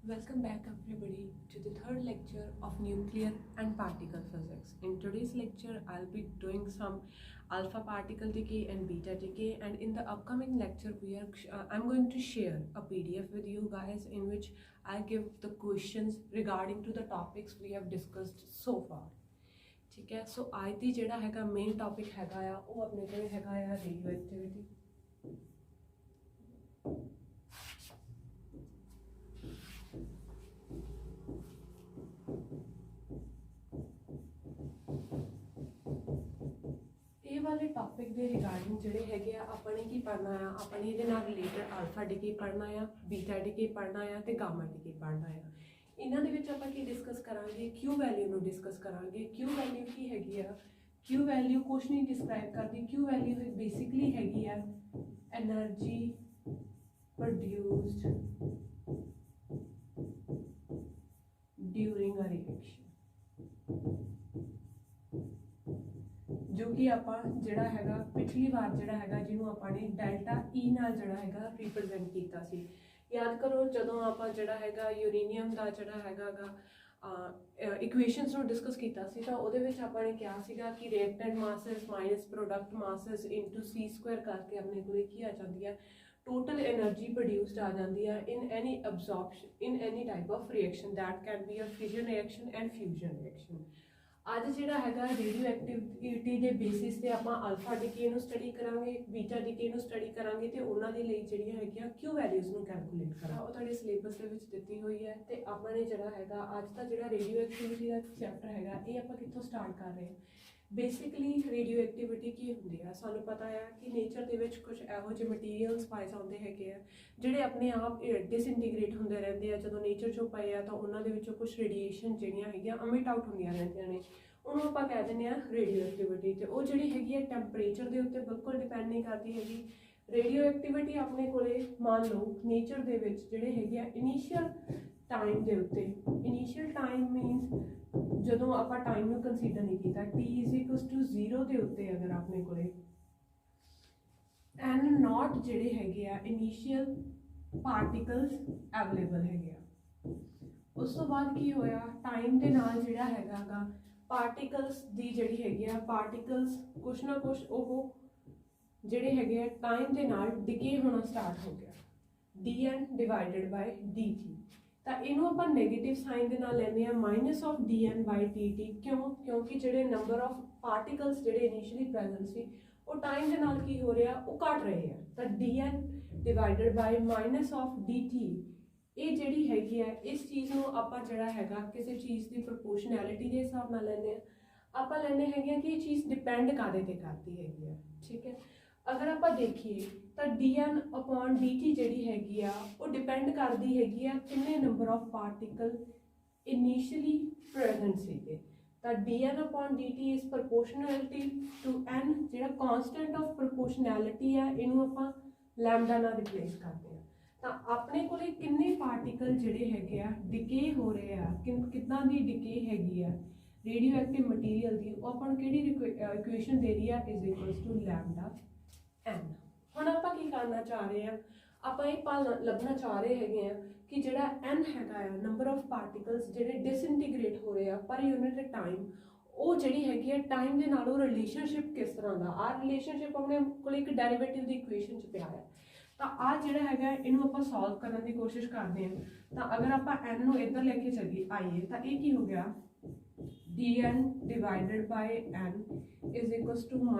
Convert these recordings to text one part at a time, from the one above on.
Welcome back everybody to the third lecture of nuclear and particle physics. In today's lecture, I'll be doing some alpha particle decay and beta decay, and in the upcoming lecture I'm going to share a PDF with you guys in which I give the questions regarding to the topics we have discussed so far. ठीक है, सो आज दी जेड़ा हैगा main topic हैगा आ वो अपने कोल हैगा आ radio activity. ਇਹ ਵਾਲੇ ਟੌਪਿਕ ਦੇ ਰਿਗਾਰਡਿੰਗ ਜਿਹੜੇ ਹੈਗੇ ਆ ਆਪਾਂ ਨੇ ਕੀ ਪੜ੍ਹਨਾ ਆ, ਆਪਾਂ ਨੇ ਇਹਦੇ ਨਾਲ ਰਿਲੇਟਡ ਅਲਫਾ ਡਿਕੇ ਪੜ੍ਹਨਾ ਆ, ਬੀਟਾ ਡਿਕੇ ਪੜ੍ਹਨਾ ਆ ਤੇ ਗਾਮਾ ਡਿਕੇ ਪੜ੍ਹਨਾ ਆ। ਇਹਨਾਂ ਦੇ ਵਿੱਚ ਆਪਾਂ ਕੀ ਡਿਸਕਸ ਕਰਾਂਗੇ, ਕਿਊ ਵੈਲਿਊ ਨੂੰ ਡਿਸਕਸ ਕਰਾਂਗੇ। ਕਿਊ ਵੈਲਿਊ ਕੀ ਹੈਗੀ ਆ? ਕਿਊ ਵੈਲਿਊ ਕੁਛ ਨਹੀਂ ਡਿਸਕ੍ਰਾਈਬ ਕਰਦੀ। ਕਿਊ ਵੈਲਿਊ ਬੇਸਿਕਲੀ ਹੈਗੀ ਆ ਐਨਰਜੀ ਪ੍ਰੋਡਿਊਸਡ ਡਿਊਰਿੰਗ ਅ ਰਿਐਕਸ਼ਨ, जो कि आप जड़ा है पिछली बार जड़ा है जिन्होंने आपने डेल्टा ई नाल जड़ा है रिप्रजेंट किया सी। याद करो जदों आप जड़ा है यूरेनियम का जड़ा है इक्वेशनस नूं डिस्कस किया सी तां उहदे विच आपने कहा सीगा कि reactant masses minus product masses into C square करके अपने को की आ जाती है टोटल एनर्जी प्रोड्यूस्ड आ जाती है in any absorption in any type of reaction that can be a fission reaction and fusion reaction. ਅੱਜ ਜਿਹੜਾ ਹੈਗਾ ਰੇਡੀਓ ਐਕਟੀਵਿਟੀ ਦੇ ਬੇਸਿਸ ਤੇ ਆਪਾਂ ਅਲਫਾ ਡਿਕੇ ਨੂੰ ਸਟੱਡੀ ਕਰਾਂਗੇ, ਬੀਟਾ ਡਿਕੇ ਨੂੰ ਸਟੱਡੀ ਕਰਾਂਗੇ ਤੇ ਉਹਨਾਂ ਦੇ ਲਈ ਜਿਹੜੀਆਂ ਹੈਗੀਆਂ ਕਿਊ ਵੈਲਿਊਜ਼ ਨੂੰ ਕੈਲਕੂਲੇਟ ਕਰਾਂ। ਉਹ ਤੁਹਾਡੇ ਸਿਲੇਬਸ ਦੇ ਵਿੱਚ ਦਿੱਤੀ ਹੋਈ ਹੈ ਤੇ ਆਪਾਂ ਨੇ ਜਿਹੜਾ ਹੈਗਾ ਅੱਜ ਦਾ ਜਿਹੜਾ ਰੇਡੀਓ ਐਕਟੀਵਿਟੀ ਦਾ ਚੈਪਟਰ ਹੈਗਾ ਇਹ ਆਪਾਂ ਕਿੱਥੋਂ ਸਟਾਰਟ ਕਰ ਰਹੇ ਹਾਂ। ਬੇਸਿਕਲੀ ਰੇਡੀਓ ਐਕਟੀਵਿਟੀ ਕੀ ਹੁੰਦੀ ਆ, ਸਾਨੂੰ ਪਤਾ ਆ ਕਿ ਨੇਚਰ ਦੇ ਵਿੱਚ ਕੁਝ ਇਹੋ ਜਿਹੇ ਮਟੀਰੀਅਲਸ ਪਾਏ ਜਾਂਦੇ ਹੈਗੇ ਆ ਜਿਹੜੇ ਆਪਣੇ ਆਪ ਡਿਸਇੰਟੀਗ੍ਰੇਟ ਹੁੰਦੇ ਰਹਿੰਦੇ ਆ। ਜਦੋਂ ਨੇਚਰ 'ਚੋਂ ਪਏ ਆ ਤਾਂ ਉਹਨਾਂ ਦੇ ਵਿੱਚੋਂ ਕੁਝ ਰੇਡੀਏਸ਼ਨ ਜਿਹੜੀਆਂ ਹੈਗੀਆਂ ਅਮਿਟ ਆਊਟ ਹੁੰਦੀਆਂ ਰਹਿੰਦੀਆਂ ਨੇ, ਉਹਨੂੰ ਆਪਾਂ ਕਹਿ ਦਿੰਦੇ ਆ ਰੇਡੀਓ ਐਕਟੀਵਿਟੀ। ਤੇ ਉਹ ਜਿਹੜੀ ਹੈਗੀ ਹੈ ਟੈਂਪਰੇਚਰ ਦੇ ਉੱਤੇ ਬਿਲਕੁਲ ਡਿਪੈਂਡ ਨਹੀਂ ਕਰਦੀ ਹੈਗੀ। ਰੇਡੀਓ ਐਕਟੀਵਿਟੀ ਆਪਣੇ ਕੋਲੇ ਮੰਨ ਲਓ ਨੇਚਰ ਦੇ ਵਿੱਚ ਜਿਹੜੇ ਹੈਗੇ ਆ ਇਨੀਸ਼ੀਅਲ ਟਾਈਮ ਦੇ ਉੱਤੇ, ਇਨੀਸ਼ੀਅਲ ਟਾਈਮ ਮੀਨਸ ਜਦੋਂ ਆਪਾਂ ਟਾਈਮ ਨੂੰ ਕੰਸੀਡਰ ਨਹੀਂ ਕੀਤਾ, t=0 ਦੇ ਉੱਤੇ ਅਗਰ ਆਪਣੇ ਕੋਲੇ n ਨॉट ਜਿਹੜੇ ਹੈਗੇ ਆ ਇਨੀਸ਼ੀਅਲ ਪਾਰਟੀਕਲਸ ਅਵੇਲੇਬਲ ਹੈਗੇ ਆ। ਉਸ ਤੋਂ ਬਾਅਦ ਕੀ ਹੋਇਆ, ਟਾਈਮ ਦੇ ਨਾਲ ਜਿਹੜਾ ਹੈਗਾ ਪਾਰਟੀਕਲਸ ਦੀ ਜਿਹੜੀ ਹੈਗੀ ਆ ਪਾਰਟੀਕਲਸ ਕੁਛ ਨਾ ਕੁਛ ਉਹ ਜਿਹੜੇ ਹੈਗੇ ਆ ਟਾਈਮ ਦੇ ਨਾਲ ਡਿਕੇ ਹੋਣਾ ਸਟਾਰਟ ਹੋ ਗਿਆ, dN/dt। ਤਾਂ ਇਹਨੂੰ ਆਪਾਂ ਨੈਗੇਟਿਵ ਸਾਈਨ ਦੇ ਨਾਲ ਲੈਂਦੇ ਆ -dN/dt। ਕਿਉਂਕਿ ਜਿਹੜੇ ਨੰਬਰ ਆਫ ਪਾਰਟੀਕਲਸ ਜਿਹੜੇ ਇਨੀਸ਼ੀਅਲੀ ਪ੍ਰੈਜ਼ੈਂਟ ਸੀ ਉਹ ਟਾਈਮ ਦੇ ਨਾਲ ਕੀ ਹੋ ਰਿਹਾ, ਉਹ ਘਟ ਰਹੇ ਆ। ਤਾਂ dN/-dt ਇਹ ਜਿਹੜੀ ਹੈਗੀ ਆ ਇਸ ਚੀਜ਼ ਨੂੰ ਆਪਾਂ ਜਿਹੜਾ ਹੈਗਾ ਕਿਸੇ ਚੀਜ਼ ਦੀ ਪ੍ਰੋਪੋਰਸ਼ਨੈਲਿਟੀ ਦੇ ਹਿਸਾਬ ਨਾਲ ਲੈਂਦੇ ਆ। ਆਪਾਂ ਲੈਂਦੇ ਹੈਗੇ ਕਿ ਇਹ ਚੀਜ਼ ਡਿਪੈਂਡ ਕਾਹਦੇ ਤੇ ਕਰਦੀ ਹੈਗੀ ਆ, ਠੀਕ ਹੈ। ਅਗਰ ਆਪਾਂ ਦੇਖੀਏ ਤਾਂ dN/dt ਜਿਹੜੀ ਹੈਗੀ ਆ ਉਹ ਡਿਪੈਂਡ ਕਰਦੀ ਹੈਗੀ ਆ ਕਿੰਨੇ number of particle initially present ਸੀਗੇ। ਤਾਂ dN/dt ਇਜ਼ ਪ੍ਰੋਪੋਰਸ਼ਨੈਲਿਟੀ ਟੂ n, ਜਿਹੜਾ ਕਾਂਸਟੈਂਟ ਆਫ ਪ੍ਰੋਪੋਰਸ਼ਨੈਲਿਟੀ ਆ ਇਹਨੂੰ ਆਪਾਂ ਲੈਮਡਾ ਨਾਲ ਰਿਪਲੇਸ ਕਰਦੇ ਆ। ਤਾਂ ਆਪਣੇ ਕੋਲੇ ਕਿੰਨੇ ਪਾਰਟੀਕਲ ਜਿਹੜੇ ਹੈਗੇ ਆ ਡਿਕੇ ਹੋ ਰਹੇ ਆ, ਕਿੱਦਾਂ ਦੀ ਡਿਕੇ ਹੈਗੀ ਆ ਰੇਡੀਓ ਐਕਟਿਵ ਮਟੀਰੀਅਲ ਦੀ, ਉਹ ਆਪਾਂ ਨੂੰ ਕਿਹੜੀ ਇਕੁਏਸ਼ਨ ਦੇ ਰਹੀ ਆ =λn। ਹੁਣ ਆਪਾਂ ਕੀ ਕਰਨਾ ਚਾਹ ਰਹੇ ਆ, ਆਪਾਂ ਇਹ ਲੱਭਣਾ ਚਾਹ ਰਹੇ ਹੈਗੇ ਆ ਕਿ ਜਿਹੜਾ n ਹੈਗਾ ਆ ਨੰਬਰ ਆਫ ਪਾਰਟੀਕਲਸ ਜਿਹੜੇ ਡਿਸਇੰਟੀਗ੍ਰੇਟ ਹੋ ਰਹੇ ਆ ਪਰ ਯੂਨਿਟ ਟਾਈਮ, ਉਹ ਜਿਹੜੀ ਹੈਗੀ ਆ ਟਾਈਮ ਦੇ ਨਾਲ ਉਹ ਰਿਲੇਸ਼ਨਸ਼ਿਪ ਕਿਸ ਤਰ੍ਹਾਂ ਦਾ। ਆਹ ਰਿਲੇਸ਼ਨਸ਼ਿਪ ਆਪਣੇ ਕੋਲ ਇੱਕ ਡੈਰੀਵੇਟਿਵ ਦੀ ਇਕੁਏਸ਼ਨ 'ਚ ਪਿਆ ਹੈ। ਤਾਂ ਆਹ ਜਿਹੜਾ ਹੈਗਾ ਇਹਨੂੰ ਆਪਾਂ ਸੋਲਵ ਕਰਨ ਦੀ ਕੋਸ਼ਿਸ਼ ਕਰਦੇ ਹਾਂ। ਤਾਂ ਅਗਰ ਆਪਾਂ n ਨੂੰ ਇੱਧਰ ਲੈ ਕੇ ਚੱਲੀਏ ਆਈਏ ਤਾਂ ਇਹ ਕੀ ਹੋ ਗਿਆ, dN/n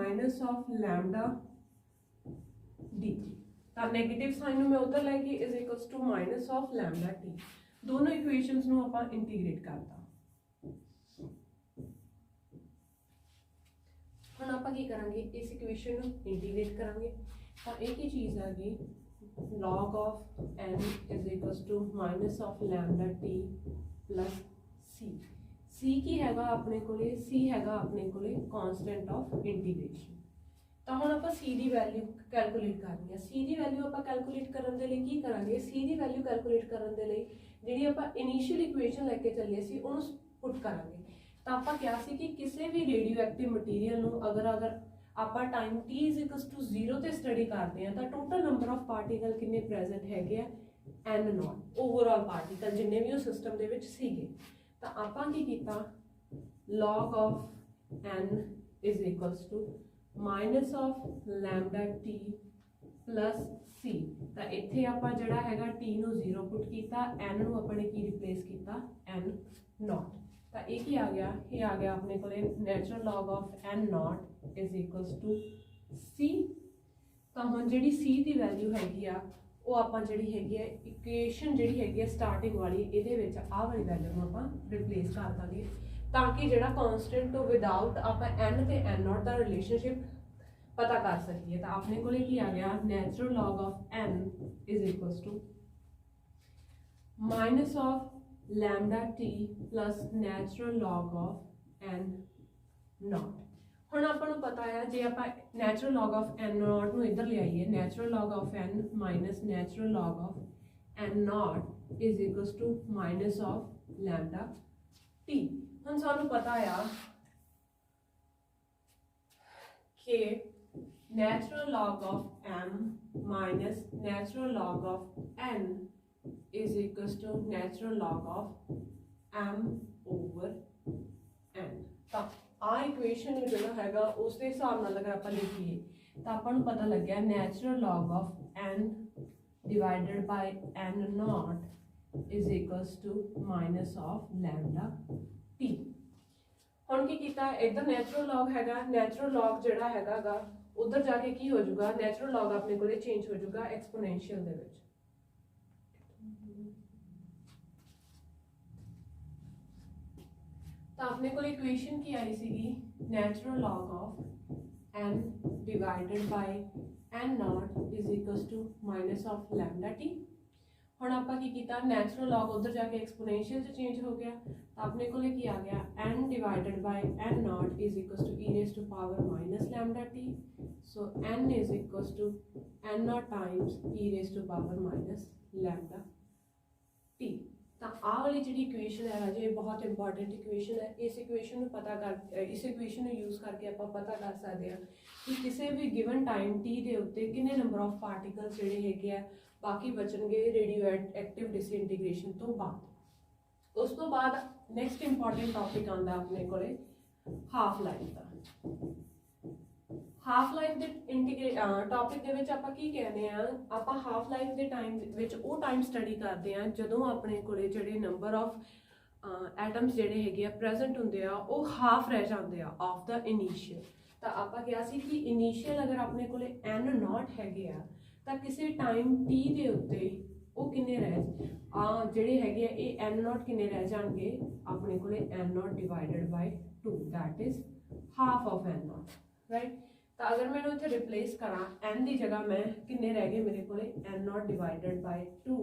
-λ/dt। ਤਾਂ ਨੈਗੇਟਿਵ ਸਾਈਨ ਨੂੰ ਮੈਂ ਉੱਧਰ ਲੈ ਕੇ -λ/t। ਦੋਨੋਂ ਇਕੁਏਸ਼ਨਸ ਨੂੰ ਆਪਾਂ ਇੰਟੀਗ੍ਰੇਟ ਕਰਤਾ। ਹੁਣ ਆਪਾਂ ਕੀ ਕਰਾਂਗੇ, ਇਸ ਇਕੁਏਸ਼ਨ ਨੂੰ ਇੰਟੀਗ੍ਰੇਟ ਕਰਾਂਗੇ। ਤਾਂ ਇਹ ਕੀ ਚੀਜ਼ ਆ ਗਈ, log of n -λt + c ਕੀ ਹੈਗਾ ਆਪਣੇ ਕੋਲੇ, c ਹੈਗਾ ਆਪਣੇ ਕੋਲੇ ਕਾਂਸਟੈਂਟ ਆਫ ਇੰਟੀਗ੍ਰੇਸ਼ਨ। ਤਾਂ ਹੁਣ ਆਪਾਂ c ਦੀ ਵੈਲਿਊ ਕੈਲਕੂਲੇਟ ਕਰਨੀ ਹੈ। c ਦੀ ਵੈਲਿਊ ਆਪਾਂ ਕੈਲਕੂਲੇਟ ਕਰਨ ਦੇ ਲਈ ਕੀ ਕਰਾਂਗੇ, c ਦੀ ਵੈਲਿਊ ਕੈਲਕੂਲੇਟ ਕਰਨ ਦੇ ਲਈ ਜਿਹੜੀ ਆਪਾਂ ਇਨੀਸ਼ੀਅਲ ਇਕੁਏਸ਼ਨ ਲੈ ਕੇ ਚੱਲੇ ਸੀ ਉਹਨੂੰ ਪੁੱਟ ਕਰਾਂਗੇ। ਤਾਂ ਆਪਾਂ ਕਿਹਾ ਸੀ ਕਿ ਕਿਸੇ ਵੀ ਰੇਡੀਓ ਐਕਟਿਵ ਮਟੀਰੀਅਲ ਨੂੰ ਅਗਰ ਆਪਾਂ टाइम t = 0 ਤੇ ਸਟੱਡੀ ਕਰਦੇ ਆ ਤਾਂ ਟੋਟਲ ਨੰਬਰ ਆਫ ਪਾਰਟੀਕਲ ਕਿੰਨੇ ਪ੍ਰੈਜ਼ੈਂਟ ਹੈਗੇ ਆ n नॉट ओवरऑल पार्टिकल जिन्ने भी उस सिस्टम ਦੇ ਵਿੱਚ ਸੀਗੇ। ਤਾਂ ਆਪਾਂ ਕੀ ਕੀਤਾ log of n is equals to minus of lambda t plus c। ਤਾਂ ਇੱਥੇ ਆਪਾਂ ਜਿਹੜਾ ਹੈਗਾ t ਨੂੰ 0 ਪੁੱਟ ਕੀਤਾ, n ਨੂੰ ਆਪਾਂ ਨੇ ਕੀ ਰਿਪਲੇਸ ਕੀਤਾ n नॉट। ਤਾਂ ਇਹ ਕੀ ਆ ਗਿਆ, ਇਹ ਆ ਗਿਆ ਆਪਣੇ ਕੋਲੇ natural log of n not is equals to c। ਤਾਂ ਹੁਣ ਜਿਹੜੀ c ਦੀ ਵੈਲਿਊ ਹੈਗੀ ਆ ਉਹ ਆਪਾਂ ਜਿਹੜੀ ਹੈਗੀ ਹੈ ਇਕੁਏਸ਼ਨ ਜਿਹੜੀ ਹੈਗੀ ਹੈ ਸਟਾਰਟਿੰਗ ਵਾਲੀ ਇਹਦੇ ਵਿੱਚ ਆਹ ਵਾਲੀ ਵੈਲਿਊ ਨੂੰ ਆਪਾਂ ਰਿਪਲੇਸ ਕਰ ਦਾਂਗੇ ਤਾਂ ਕਿ ਜਿਹੜਾ ਕਾਂਸਟੈਂਟ ਤੋਂ ਵਿਦਆਊਟ ਆਪਾਂ n ਤੇ n ਨॉट ਦਾ ਰਿਲੇਸ਼ਨਸ਼ਿਪ ਪਤਾ ਕਰ ਸਕੀਏ। ਤਾਂ ਆਪਣੇ ਕੋਲੇ ਕੀ ਆ ਗਿਆ natural log of n is equals to minus of lambda t plus natural log of n not. ਹੁਣ ਆਪਾਂ ਨੂੰ ਪਤਾ ਹੈ ਜੇ ਆਪਾਂ natural log of n not ਨੂੰ ਇੱਧਰ ਲਿਆਈਏ natural log of n minus natural log of n not is equals to minus of lambda t। ਹੁਣ ਸਾਨੂੰ ਪਤਾ ਆ कि natural log of m minus natural log of n is equals to natural log of m over n। ਤਾਂ ਆ equation ਨੂੰ ਜਿਹੜਾ ਹੈਗਾ ਉਸ ਦੇ ਹਿਸਾਬ ਨਾਲ ਅਗਰ ਆਪਾਂ ਲਿਖੀਏ ਤਾਂ ਆਪਾਂ ਨੂੰ ਪਤਾ ਲੱਗਿਆ natural log of n divided by n naught is equals to minus of lambda t। ਹੁਣ ਕੀ ਕੀਤਾ ਇੱਧਰ ਨੈਚੁਰਲ log ਹੈਗਾ, ਨੈਚੁਰਲ log ਜਿਹੜਾ ਹੈਗਾਗਾ ਉਧਰ ਜਾ ਕੇ ਕੀ ਹੋ ਜਾਊਗਾ ਨੈਚੁਰਲ log ਆਪਣੇ ਕੋਲੇ ਚੇਂਜ ਹੋ ਜਾਊਗਾ ਐਕਸਪੋਨੈਂਸ਼ੀਅਲ ਦੇ ਵਿੱਚ। ਤਾਂ ਆਪਣੇ ਕੋਲ ਇਕੁਏਸ਼ਨ ਕੀ ਆਈ ਸੀਗੀ natural log of n divided by n naught is equals to minus of lambda t। ਹੁਣ ਆਪਾਂ ਕੀ ਕੀਤਾ ਨੈਚੁਰਲ log ਉਧਰ ਜਾ ਕੇ ਐਕਸਪੋਨੈਂਸ਼ੀਅਲ ਚ ਚੇਂਜ ਹੋ ਗਿਆ ਤਾਂ ਆਪਣੇ ਕੋਲੇ ਕੀ ਆ ਗਿਆ n divided by n naught is equals to e raised to power minus lambda t। so n is equals to n naught times e raised to power minus lambda t। ਤਾਂ ਆਹ ਵਾਲੀ ਜਿਹੜੀ ਇਕੁਏਸ਼ਨ ਹੈ ਰਾਜੇ ਬਹੁਤ important equation ਹੈ। ਇਸ equation ਨੂੰ ਪਤਾ ਕਰ ਇਸ ਇਕੁਏਸ਼ਨ ਨੂੰ ਯੂਜ਼ ਕਰਕੇ ਆਪਾਂ ਪਤਾ ਕਰ ਸਕਦੇ ਹਾਂ ਕਿ ਕਿਸੇ ਵੀ ਗਿਵਨ ਟਾਈਮ t ਦੇ ਉੱਤੇ ਕਿੰਨੇ ਨੰਬਰ ਆਫ ਪਾਰਟੀਕਲਸ ਜਿਹੜੇ ਹੈਗੇ ਆ ਬਾਕੀ ਬਚਣਗੇ ਰੇਡੀਓ ਐਕਟਿਵ ਡਿਸਇੰਟੀਗ੍ਰੇਸ਼ਨ ਤੋਂ ਬਾਅਦ। ਉਸ ਤੋਂ ਬਾਅਦ ਨੈਕਸਟ ਇੰਪੋਰਟੈਂਟ ਟੌਪਿਕ ਆਉਂਦਾ ਆਪਣੇ ਕੋਲੇ ਹਾਫ ਲਾਈਫ ਦਾ। ਹਾਫ ਲਾਈਫ ਦੇ ਟੌਪਿਕ ਦੇ ਵਿੱਚ ਆਪਾਂ ਕੀ ਕਹਿੰਦੇ ਆ ਆਪਾਂ ਹਾਫ ਲਾਈਫ ਦੇ ਟਾਈਮ ਵਿੱਚ ਉਹ ਟਾਈਮ ਸਟੱਡੀ ਕਰਦੇ ਆ ਜਦੋਂ ਆਪਣੇ ਕੋਲੇ ਜਿਹੜੇ ਨੰਬਰ ਆਫ ਐਟਮਸ ਜਿਹੜੇ ਹੈਗੇ ਆ ਪ੍ਰੈਜ਼ੈਂਟ ਹੁੰਦੇ ਆ ਉਹ ਹਾਫ ਰਹਿ ਜਾਂਦੇ ਆ ਆਫ ਦਾ ਇਨੀਸ਼ੀਅਲ। ਤਾਂ ਆਪਾਂ ਕਿਹਾ ਸੀ ਕਿ ਇਨੀਸ਼ੀਅਲ ਅਗਰ ਆਪਣੇ ਕੋਲੇ n naught ਹੈਗੇ ਆ ਤਾਂ ਕਿਸੇ ਟਾਈਮ t ਦੇ ਉੱਤੇ ਉਹ ਕਿੰਨੇ ਰਹਿ ਜਿਹੜੇ ਹੈਗੇ ਆ ਇਹ n naught ਕਿੰਨੇ ਰਹਿ ਜਾਣਗੇ ਆਪਣੇ ਕੋਲੇ n naught divided by 2 that is half of n naught right। ਤਾਂ ਅਗਰ ਮੈਨੂੰ ਇੱਥੇ ਰਿਪਲੇਸ ਕਰਾਂ n ਦੀ ਜਗ੍ਹਾ ਮੈਂ ਕਿੰਨੇ ਰਹਿ ਗਏ ਮੇਰੇ ਕੋਲੇ n naught divided by 2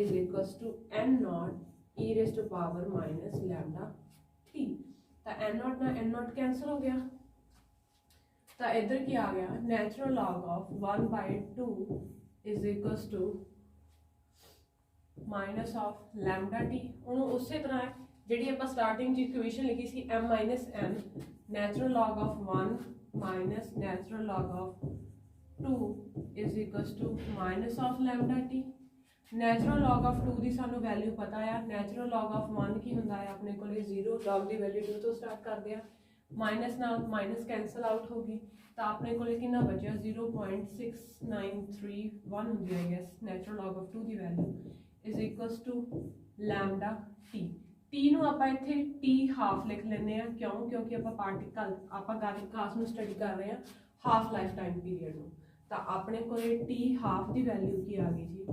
is equals to n naught e raised to power minus lambda t। ਤਾਂ n naught ਨਾਲ n naught कैंसिल हो गया ਤਾਂ इधर ਕੀ आ गया natural log of 1 by 2 is equals to minus of lambda t। ਹੁਣ ਉਸੇ ਤਰ੍ਹਾਂ ਜਿਹੜੀ ਆਪਾਂ ਸਟਾਰਟਿੰਗ ਚ ਇਕੁਏਸ਼ਨ ਲਿਖੀ ਸੀ m minus n natural log of 1 minus natural log of 2 is equals to minus of lambda t। natural log of 2 ਦੀ ਸਾਨੂੰ value ਪਤਾ ਆ natural log of 1 ਕੀ ਹੁੰਦਾ ਹੈ ਆਪਣੇ ਕੋਲੇ 0 log ਦੀ ਵੈਲਿਊ 2 ਤੋਂ ਸਟਾਰਟ ਕਰਦੇ ਆ ਮਾਈਨਸ ਨਾਲ ਮਾਈਨਸ ਕੈਂਸਲ ਆਊਟ ਹੋ ਗਈ ਤਾਂ ਆਪਣੇ ਕੋਲੇ ਕਿੰਨਾ ਬਚਿਆ 0.6931 ਹੁੰਦੀ ਹੈ gas natural log of 2 the value is equals to lambda t। t ਨੂੰ ਆਪਾਂ ਇੱਥੇ t ਹਾਫ ਲਿਖ ਲੈਂਦੇ ਆ ਕਿਉਂ ਕਿਉਂਕਿ ਆਪਾਂ ਪਾਰਟੀਕਲ ਆਪਾਂ ਗਾਸ ਨੂੰ ਸਟੱਡੀ ਕਰ ਰਹੇ ਆ ਹਾਫ ਲਾਈਫ ਟਾਈਮ ਪੀਰੀਅਡ ਨੂੰ। ਤਾਂ ਆਪਣੇ ਕੋਲੇ t ਹਾਫ ਦੀ ਵੈਲਿਊ ਕੀ ਆ ਗਈ ਜੀ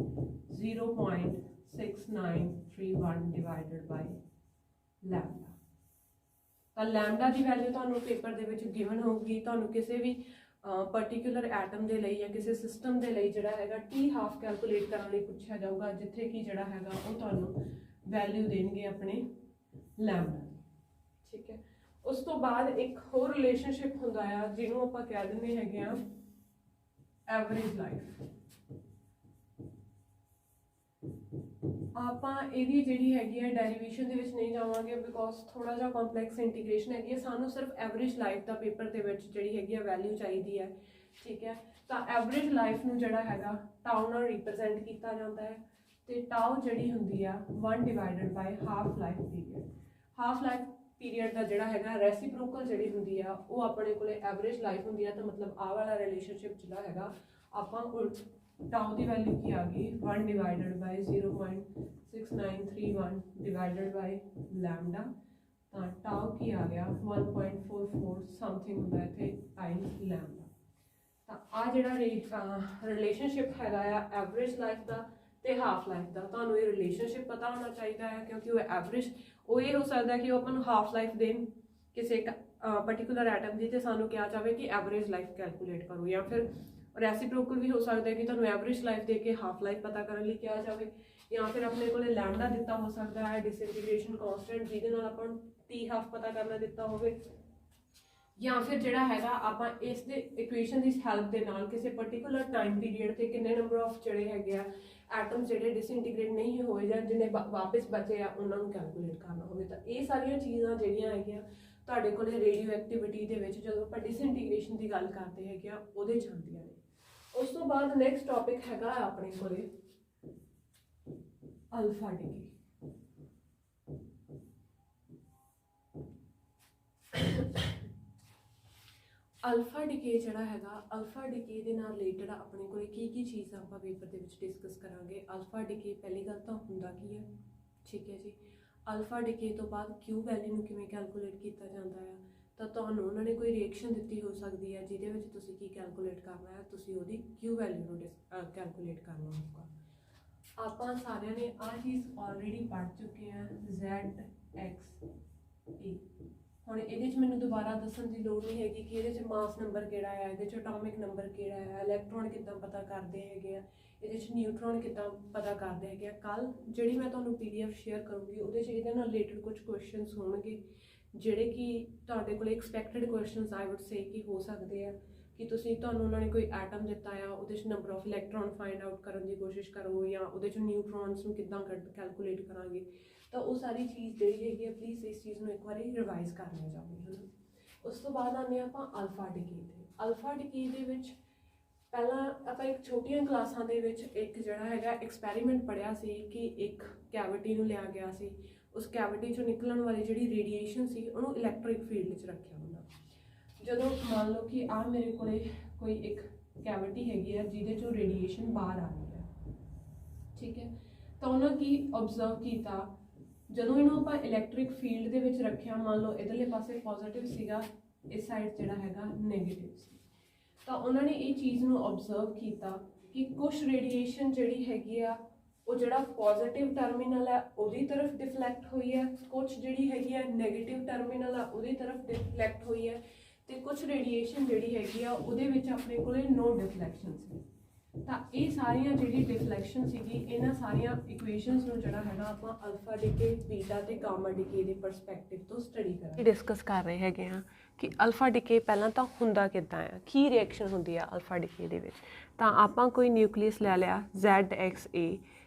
0.6931 divided by lambda। ਤਾਂ lambda ਦੀ ਵੈਲਿਊ ਤੁਹਾਨੂੰ ਪੇਪਰ ਦੇ ਵਿੱਚ ਗਿਵਨ ਹੋਊਗੀ ਤੁਹਾਨੂੰ ਕਿਸੇ ਵੀ पर्टिकुलर एटम ਦੇ ਲਈ ਜਾਂ ਕਿਸੇ ਸਿਸਟਮ ਦੇ ਲਈ ਜਿਹੜਾ ਹੈਗਾ टी ਹਾਫ ਕੈਲਕੂਲੇਟ ਕਰਨ ਲਈ ਪੁੱਛਿਆ ਜਾਊਗਾ ਜਿੱਥੇ ਕਿ ਜਿਹੜਾ ਹੈਗਾ ਉਹ ਤੁਹਾਨੂੰ ਵੈਲਿਊ ਦੇਣਗੇ ਆਪਣੇ ਲੈਮਡਾ ਦੀ। ਠੀਕ ਹੈ ਉਸ ਤੋਂ ਬਾਅਦ ਇੱਕ ਹੋਰ ਰਿਲੇਸ਼ਨਸ਼ਿਪ ਹੁੰਦਾ ਆ ਜਿਹਨੂੰ ਆਪਾਂ ਕਹਿ ਦਿੰਦੇ ਹੈਗੇ ਆ ਐਵਰੇਜ ਲਾਈਫ। ਆਪਾਂ ਇਹਦੀ ਜਿਹੜੀ ਹੈਗੀ ਹੈ ਡੈਰੀਵੇਸ਼ਨ ਦੇ ਵਿੱਚ ਨਹੀਂ ਜਾਵਾਂਗੇ ਬਿਕੋਜ਼ ਥੋੜਾ ਜਿਹਾ ਕੰਪਲੈਕਸ ਇੰਟੀਗ੍ਰੇਸ਼ਨ ਹੈਗੀ ਹੈ ਸਾਨੂੰ ਸਿਰਫ ਐਵਰੇਜ ਲਾਈਫ ਦਾ ਪੇਪਰ ਦੇ ਵਿੱਚ ਜਿਹੜੀ ਹੈਗੀ ਹੈ ਵੈਲਿਊ ਚਾਹੀਦੀ ਹੈ। ਠੀਕ ਹੈ ਤਾਂ ਐਵਰੇਜ ਲਾਈਫ ਨੂੰ ਜਿਹੜਾ ਹੈਗਾ ਟਾਊ ਨਾਲ ਰਿਪਰੈਜ਼ੈਂਟ ਕੀਤਾ ਜਾਂਦਾ ਹੈ। ਤੇ ਟਾਓ ਜਿਹੜੀ ਹੁੰਦੀ ਆ 1 divided by half life period. Half life period ਦਾ ਜਿਹੜਾ ਹੈਗਾ ਰੈਸੀਪ੍ਰੋਕਲ ਜਿਹੜੀ ਹੁੰਦੀ ਆ ਉਹ ਆਪਣੇ ਕੋਲੇ ਐਵਰੇਜ ਲਾਈਫ ਹੁੰਦੀ ਆ। ਤਾਂ ਮਤਲਬ ਆਹ ਵਾਲਾ ਰਿਲੇਸ਼ਨਸ਼ਿਪ ਜਿਹੜਾ ਹੈਗਾ ਆਪਾਂ ਟਾਓ ਦੀ ਵੈਲਿਊ ਕੀ ਆ ਗਈ 1 divided by 0.6931 divided by lambda. ਤਾਂ ਟਾਓ ਕੀ ਆ ਗਿਆ 1.44 ਸਮਥਿੰਗ ਹੁੰਦਾ ਇੱਥੇ ਟਾਈਮਸ ਲੈਮਡਾ। ਤਾਂ ਆ ਜਿਹੜਾ ਰਿਲੇਸ਼ਨਸ਼ਿਪ ਹੈਗਾ ਆ ਐਵਰੇਜ ਲਾਈਫ ਦਾ ਤੇ ਹਾਫ ਲਾਈਫ ਦਾ, ਤੁਹਾਨੂੰ ਇਹ ਰਿਲੇਸ਼ਨਸ਼ਿਪ ਪਤਾ ਹੋਣਾ ਚਾਹੀਦਾ ਹੈ ਕਿਉਂਕਿ ਉਹ ਐਵਰੇਜ ਉਹ ਇਹ ਹੋ ਸਕਦਾ ਕਿ ਉਹ ਆਪਾਂ ਨੂੰ ਹਾਫ ਲਾਈਫ ਦੇਣ ਕਿਸੇ ਇੱਕ ਪਰਟੀਕੂਲਰ ਐਟਮ ਦੀ ਤੇ ਸਾਨੂੰ ਕਿਹਾ ਜਾਵੇ ਕਿ ਐਵਰੇਜ ਲਾਈਫ ਕੈਲਕੂਲੇਟ ਕਰੋ, ਜਾਂ ਫਿਰ ਰੈਸੀਪ੍ਰੋਕਲ ਵੀ ਹੋ ਸਕਦਾ ਹੈ ਕਿ ਤੁਹਾਨੂੰ ਐਵਰੇਜ ਲਾਈਫ ਦੇ ਕੇ ਹਾਫ ਲਾਈਫ ਪਤਾ ਕਰਨ ਲਈ ਕਿਹਾ ਜਾਵੇ, ਜਾਂ ਫਿਰ ਆਪਣੇ ਕੋਲੇ ਲੈਮਡਾ ਦਿੱਤਾ ਹੋ ਸਕਦਾ ਹੈ ਡਿਸਇੰਟੀਗ੍ਰੇਸ਼ਨ ਕਾਂਸਟੈਂਟ ਜਿਹਦੇ ਨਾਲ ਆਪਾਂ ਨੂੰ ਟੀ ਹਾਫ ਪਤਾ ਕਰਨਾ ਦਿੱਤਾ ਹੋਵੇ, ਜਾਂ ਫਿਰ ਜਿਹੜਾ ਹੈਗਾ ਆਪਾਂ ਇਸ ਦੇ ਇਕੁਏਸ਼ਨ ਦੀ ਹੈਲਪ ਦੇ ਨਾਲ ਕਿਸੇ ਪਰਟੀਕੂਲਰ ਟਾਈਮ ਪੀਰੀਅਡ ਤੇ ਕਿੰਨੇ ਨੰਬਰ ਆਫ ਜਿਹੜੇ ਹੈਗੇ ਆ ਐਟਮ ਜਿਹੜੇ ਡਿਸਇੰਟੀਗ੍ਰੇਟ ਨਹੀਂ ਹੋਏ ਜਾਂ ਜਿਹਨੇ ਵਾਪਸ ਬਚੇ ਆ ਉਹਨਾਂ ਨੂੰ ਕੈਲਕੂਲੇਟ ਕਰਨਾ ਹੋਵੇ। ਤਾਂ ਇਹ ਸਾਰੀਆਂ ਚੀਜ਼ਾਂ ਜਿਹੜੀਆਂ ਹੈਗੀਆਂ ਤੁਹਾਡੇ ਕੋਲੇ ਰੇਡੀਓ ਐਕਟੀਵਿਟੀ ਦੇ ਵਿੱਚ ਜਦੋਂ ਆਪਾਂ ਡਿਸਇੰਟੀਗ੍ਰੇਸ਼ਨ ਦੀ ਗੱਲ ਕਰਦੇ ਹੈਗੇ ਆ ਉਹਦੇ 'ਚ ਆਉਂਦੀਆਂ ਨੇ। ਉਸ ਤੋਂ ਬਾਅਦ ਨੈਕਸਟ ਟੌਪਿਕ ਹੈਗਾ ਆਪਣੇ ਕੋਲੇ ਅਲਫਾ ਡਿਕੇ। ਅਲਫਾ ਡਿਕੇ ਜਿਹੜਾ ਹੈਗਾ ਅਲਫਾ ਡਿਕੇ ਦੇ ਨਾਲ ਰਿਲੇਟਡ ਆਪਣੇ ਕੋਲੇ ਕੀ ਚੀਜ਼ਾਂ ਆਪਾਂ ਪੇਪਰ ਦੇ ਵਿੱਚ ਡਿਸਕਸ ਕਰਾਂਗੇ। ਅਲਫਾ ਡਿਕੇ ਪਹਿਲੀ ਗੱਲ ਤਾਂ ਹੁੰਦਾ ਕੀ ਹੈ, ਠੀਕ ਹੈ ਜੀ। ਅਲਫਾ ਡਿਕੇ ਤੋਂ ਬਾਅਦ ਕਿਊ ਵੈਲਿਊ ਨੂੰ ਕਿਵੇਂ ਕੈਲਕੂਲੇਟ ਕੀਤਾ ਜਾਂਦਾ ਹੈ, ਤਾਂ ਤੁਹਾਨੂੰ ਉਹਨਾਂ ਨੇ ਕੋਈ ਰਿਐਕਸ਼ਨ ਦਿੱਤੀ ਹੋ ਸਕਦੀ ਹੈ ਜਿਹਦੇ ਵਿੱਚ ਤੁਸੀਂ ਕੀ ਕੈਲਕੂਲੇਟ ਕਰਨਾ ਹੈ, ਤੁਸੀਂ ਉਹਦੀ ਕਿਊ ਵੈਲਿਊ ਨੂੰ ਕੈਲਕੂਲੇਟ ਕਰਨਾ ਹੋਊਗਾ। ਆਪਾਂ ਸਾਰਿਆਂ ਨੇ ਆਹ ਚੀਜ਼ ਆਲਰੇਡੀ ਪੜ੍ਹ ਚੁੱਕੇ ਹਾਂ ZXE। ਹੁਣ ਇਹਦੇ 'ਚ ਮੈਨੂੰ ਦੁਬਾਰਾ ਦੱਸਣ ਦੀ ਲੋੜ ਨਹੀਂ ਹੈਗੀ ਕਿ ਇਹਦੇ 'ਚ ਮਾਸ ਨੰਬਰ ਕਿਹੜਾ ਹੈ, ਇਹਦੇ 'ਚ ਅਟੋਮਿਕ ਨੰਬਰ ਕਿਹੜਾ ਹੈ, ਇਲੈਕਟ੍ਰੋਨ ਕਿੱਦਾਂ ਪਤਾ ਕਰਦੇ ਹੈਗੇ ਆ, ਇਹਦੇ 'ਚ ਨਿਊਟਰੋਨ ਕਿੱਦਾਂ ਪਤਾ ਕਰਦੇ ਹੈਗੇ ਆ। ਕੱਲ੍ਹ ਜਿਹੜੀ ਮੈਂ ਤੁਹਾਨੂੰ PDF ਸ਼ੇਅਰ ਕਰੂੰਗੀ ਉਹਦੇ 'ਚ ਇਹਦੇ ਨਾਲ ਰਿਲੇਟਡ ਕੁਝ ਕੁਐਸਚਨਸ ਹੋਣਗੇ ਜਿਹੜੇ ਕਿ ਤੁਹਾਡੇ ਕੋਲ ਐਕਸਪੈਕਟਡ ਕੁਐਸਚਨਸ ਆਈ ਵੁੱਡ ਸੇ ਕਿ ਹੋ ਸਕਦੇ ਆ ਕਿ ਤੁਸੀਂ ਤੁਹਾਨੂੰ ਉਹਨਾਂ ਨੇ ਕੋਈ ਐਟਮ ਦਿੱਤਾ ਆ ਉਹਦੇ 'ਚ number of electron find out ਕਰਨ ਦੀ ਕੋਸ਼ਿਸ਼ ਕਰੋ, ਜਾਂ ਉਹਦੇ 'ਚ ਨਿਊਟਰੋਨਸ ਨੂੰ ਕਿੱਦਾਂ ਕੈਲਕੂਲੇਟ ਕਰਾਂਗੇ। ਤਾਂ ਉਹ ਸਾਰੀ ਚੀਜ਼ ਜਿਹੜੀ ਹੈਗੀ ਆ ਪਲੀਜ਼ ਇਸ ਚੀਜ਼ ਨੂੰ ਇੱਕ ਵਾਰੀ ਰਿਵਾਈਜ਼ ਕਰ ਲਿਆ ਜਾਵੇ, ਹੈ ਨਾ। ਉਸ ਤੋਂ ਬਾਅਦ ਆਉਂਦੇ ਆਪਾਂ ਅਲਫਾ ਡਿਕੇ ਤੇ। ਅਲਫਾ ਡਿਕੇ ਦੇ ਵਿੱਚ ਪਹਿਲਾਂ ਆਪਾਂ ਇੱਕ ਛੋਟੀਆਂ ਕਲਾਸਾਂ ਦੇ ਵਿੱਚ ਇੱਕ ਜਿਹੜਾ ਹੈਗਾ ਐਕਸਪੈਰੀਮੈਂਟ ਪੜ੍ਹਿਆ ਸੀ ਕਿ ਇੱਕ ਕੈਵਿਟੀ ਨੂੰ ਲਿਆ ਗਿਆ ਸੀ, ਉਸ ਕੈਵਿਟੀ 'ਚੋਂ ਨਿਕਲਣ ਵਾਲੀ ਜਿਹੜੀ ਰੇਡੀਏਸ਼ਨ ਸੀ ਉਹਨੂੰ ਇਲੈਕਟ੍ਰਿਕ ਫੀਲਡ 'ਚ ਰੱਖਿਆ ਹੁੰਦਾ। ਜਦੋਂ ਮੰਨ ਲਓ ਕਿ ਆਹ ਮੇਰੇ ਕੋਲੇ ਕੋਈ ਇੱਕ ਕੈਵਿਟੀ ਹੈਗੀ ਆ ਜਿਹਦੇ 'ਚੋਂ ਰੇਡੀਏਸ਼ਨ ਬਾਹਰ ਆ ਰਹੀ ਹੈ, ਠੀਕ ਹੈ। ਤਾਂ ਉਹਨਾਂ ਕੀ ਓਬਜ਼ਰਵ ਕੀਤਾ, ਜਦੋਂ ਇਹਨੂੰ ਆਪਾਂ ਇਲੈਕਟ੍ਰਿਕ ਫੀਲਡ ਦੇ ਵਿੱਚ ਰੱਖਿਆ, ਮੰਨ ਲਓ ਇਧਰਲੇ ਪਾਸੇ ਪੋਜ਼ਿਟਿਵ ਸੀਗਾ, ਇਸ ਸਾਈਡ ਜਿਹੜਾ ਹੈਗਾ ਨੈਗੇਟਿਵ ਸੀ, ਤਾਂ ਉਹਨਾਂ ਨੇ ਇਹ ਚੀਜ਼ ਨੂੰ ਓਬਜ਼ਰਵ ਕੀਤਾ ਕਿ ਕੁਝ ਰੇਡੀਏਸ਼ਨ ਜਿਹੜੀ ਹੈਗੀ ਆ ਉਹ ਜਿਹੜਾ ਪੋਜ਼ਿਟਿਵ ਟਰਮੀਨਲ ਹੈ ਉਹਦੀ ਤਰਫ ਡਿਫਲੈਕਟ ਹੋਈ ਹੈ, ਕੁਝ ਜਿਹੜੀ ਹੈਗੀ ਆ ਨੈਗੇਟਿਵ ਟਰਮੀਨਲ ਆ ਉਹਦੀ ਤਰਫ ਡਿਫਲੈਕਟ ਹੋਈ ਹੈ, ਤੇ ਕੁਝ ਰੇਡੀਏਸ਼ਨ ਜਿਹੜੀ ਹੈਗੀ ਆ ਉਹਦੇ ਵਿੱਚ ਆਪਣੇ ਕੋਲੇ ਨੋ ਡਿਫਲੈਕਸ਼ਨ ਸੀ। ਤਾਂ ਇਹ ਸਾਰੀਆਂ ਜਿਹੜੀ ਡਿਫਲੈਕਸ਼ਨ ਸੀਗੀ ਇਹਨਾਂ ਸਾਰੀਆਂ ਇਕੁਏਸ਼ਨਸ ਨੂੰ ਜਿਹੜਾ ਹੈਗਾ ਆਪਾਂ ਅਲਫਾ ਡਿਕੇ, ਬੀਟਾ ਤੇ ਗਾਮਾ ਡਿਕੇ ਦੇ ਪਰਸਪੈਕਟਿਵ ਤੋਂ ਸਟੱਡੀ ਕਰਾਂਗੇ। ਡਿਸਕਸ ਕਰ ਰਹੇ ਹੈਗੇ ਆ ਕਿ ਅਲਫਾ ਡਿਕੇ ਪਹਿਲਾਂ ਤਾਂ ਹੁੰਦਾ ਕਿੱਦਾਂ ਆ, ਕੀ ਰਿਐਕਸ਼ਨ ਹੁੰਦੀ ਆ ਅਲਫਾ ਡਿਕੇ ਦੇ ਵਿੱਚ। ਤਾਂ ਆਪਾਂ ਕੋਈ ਨਿਊਕਲੀਅਸ ਲੈ ਲਿਆ ZXA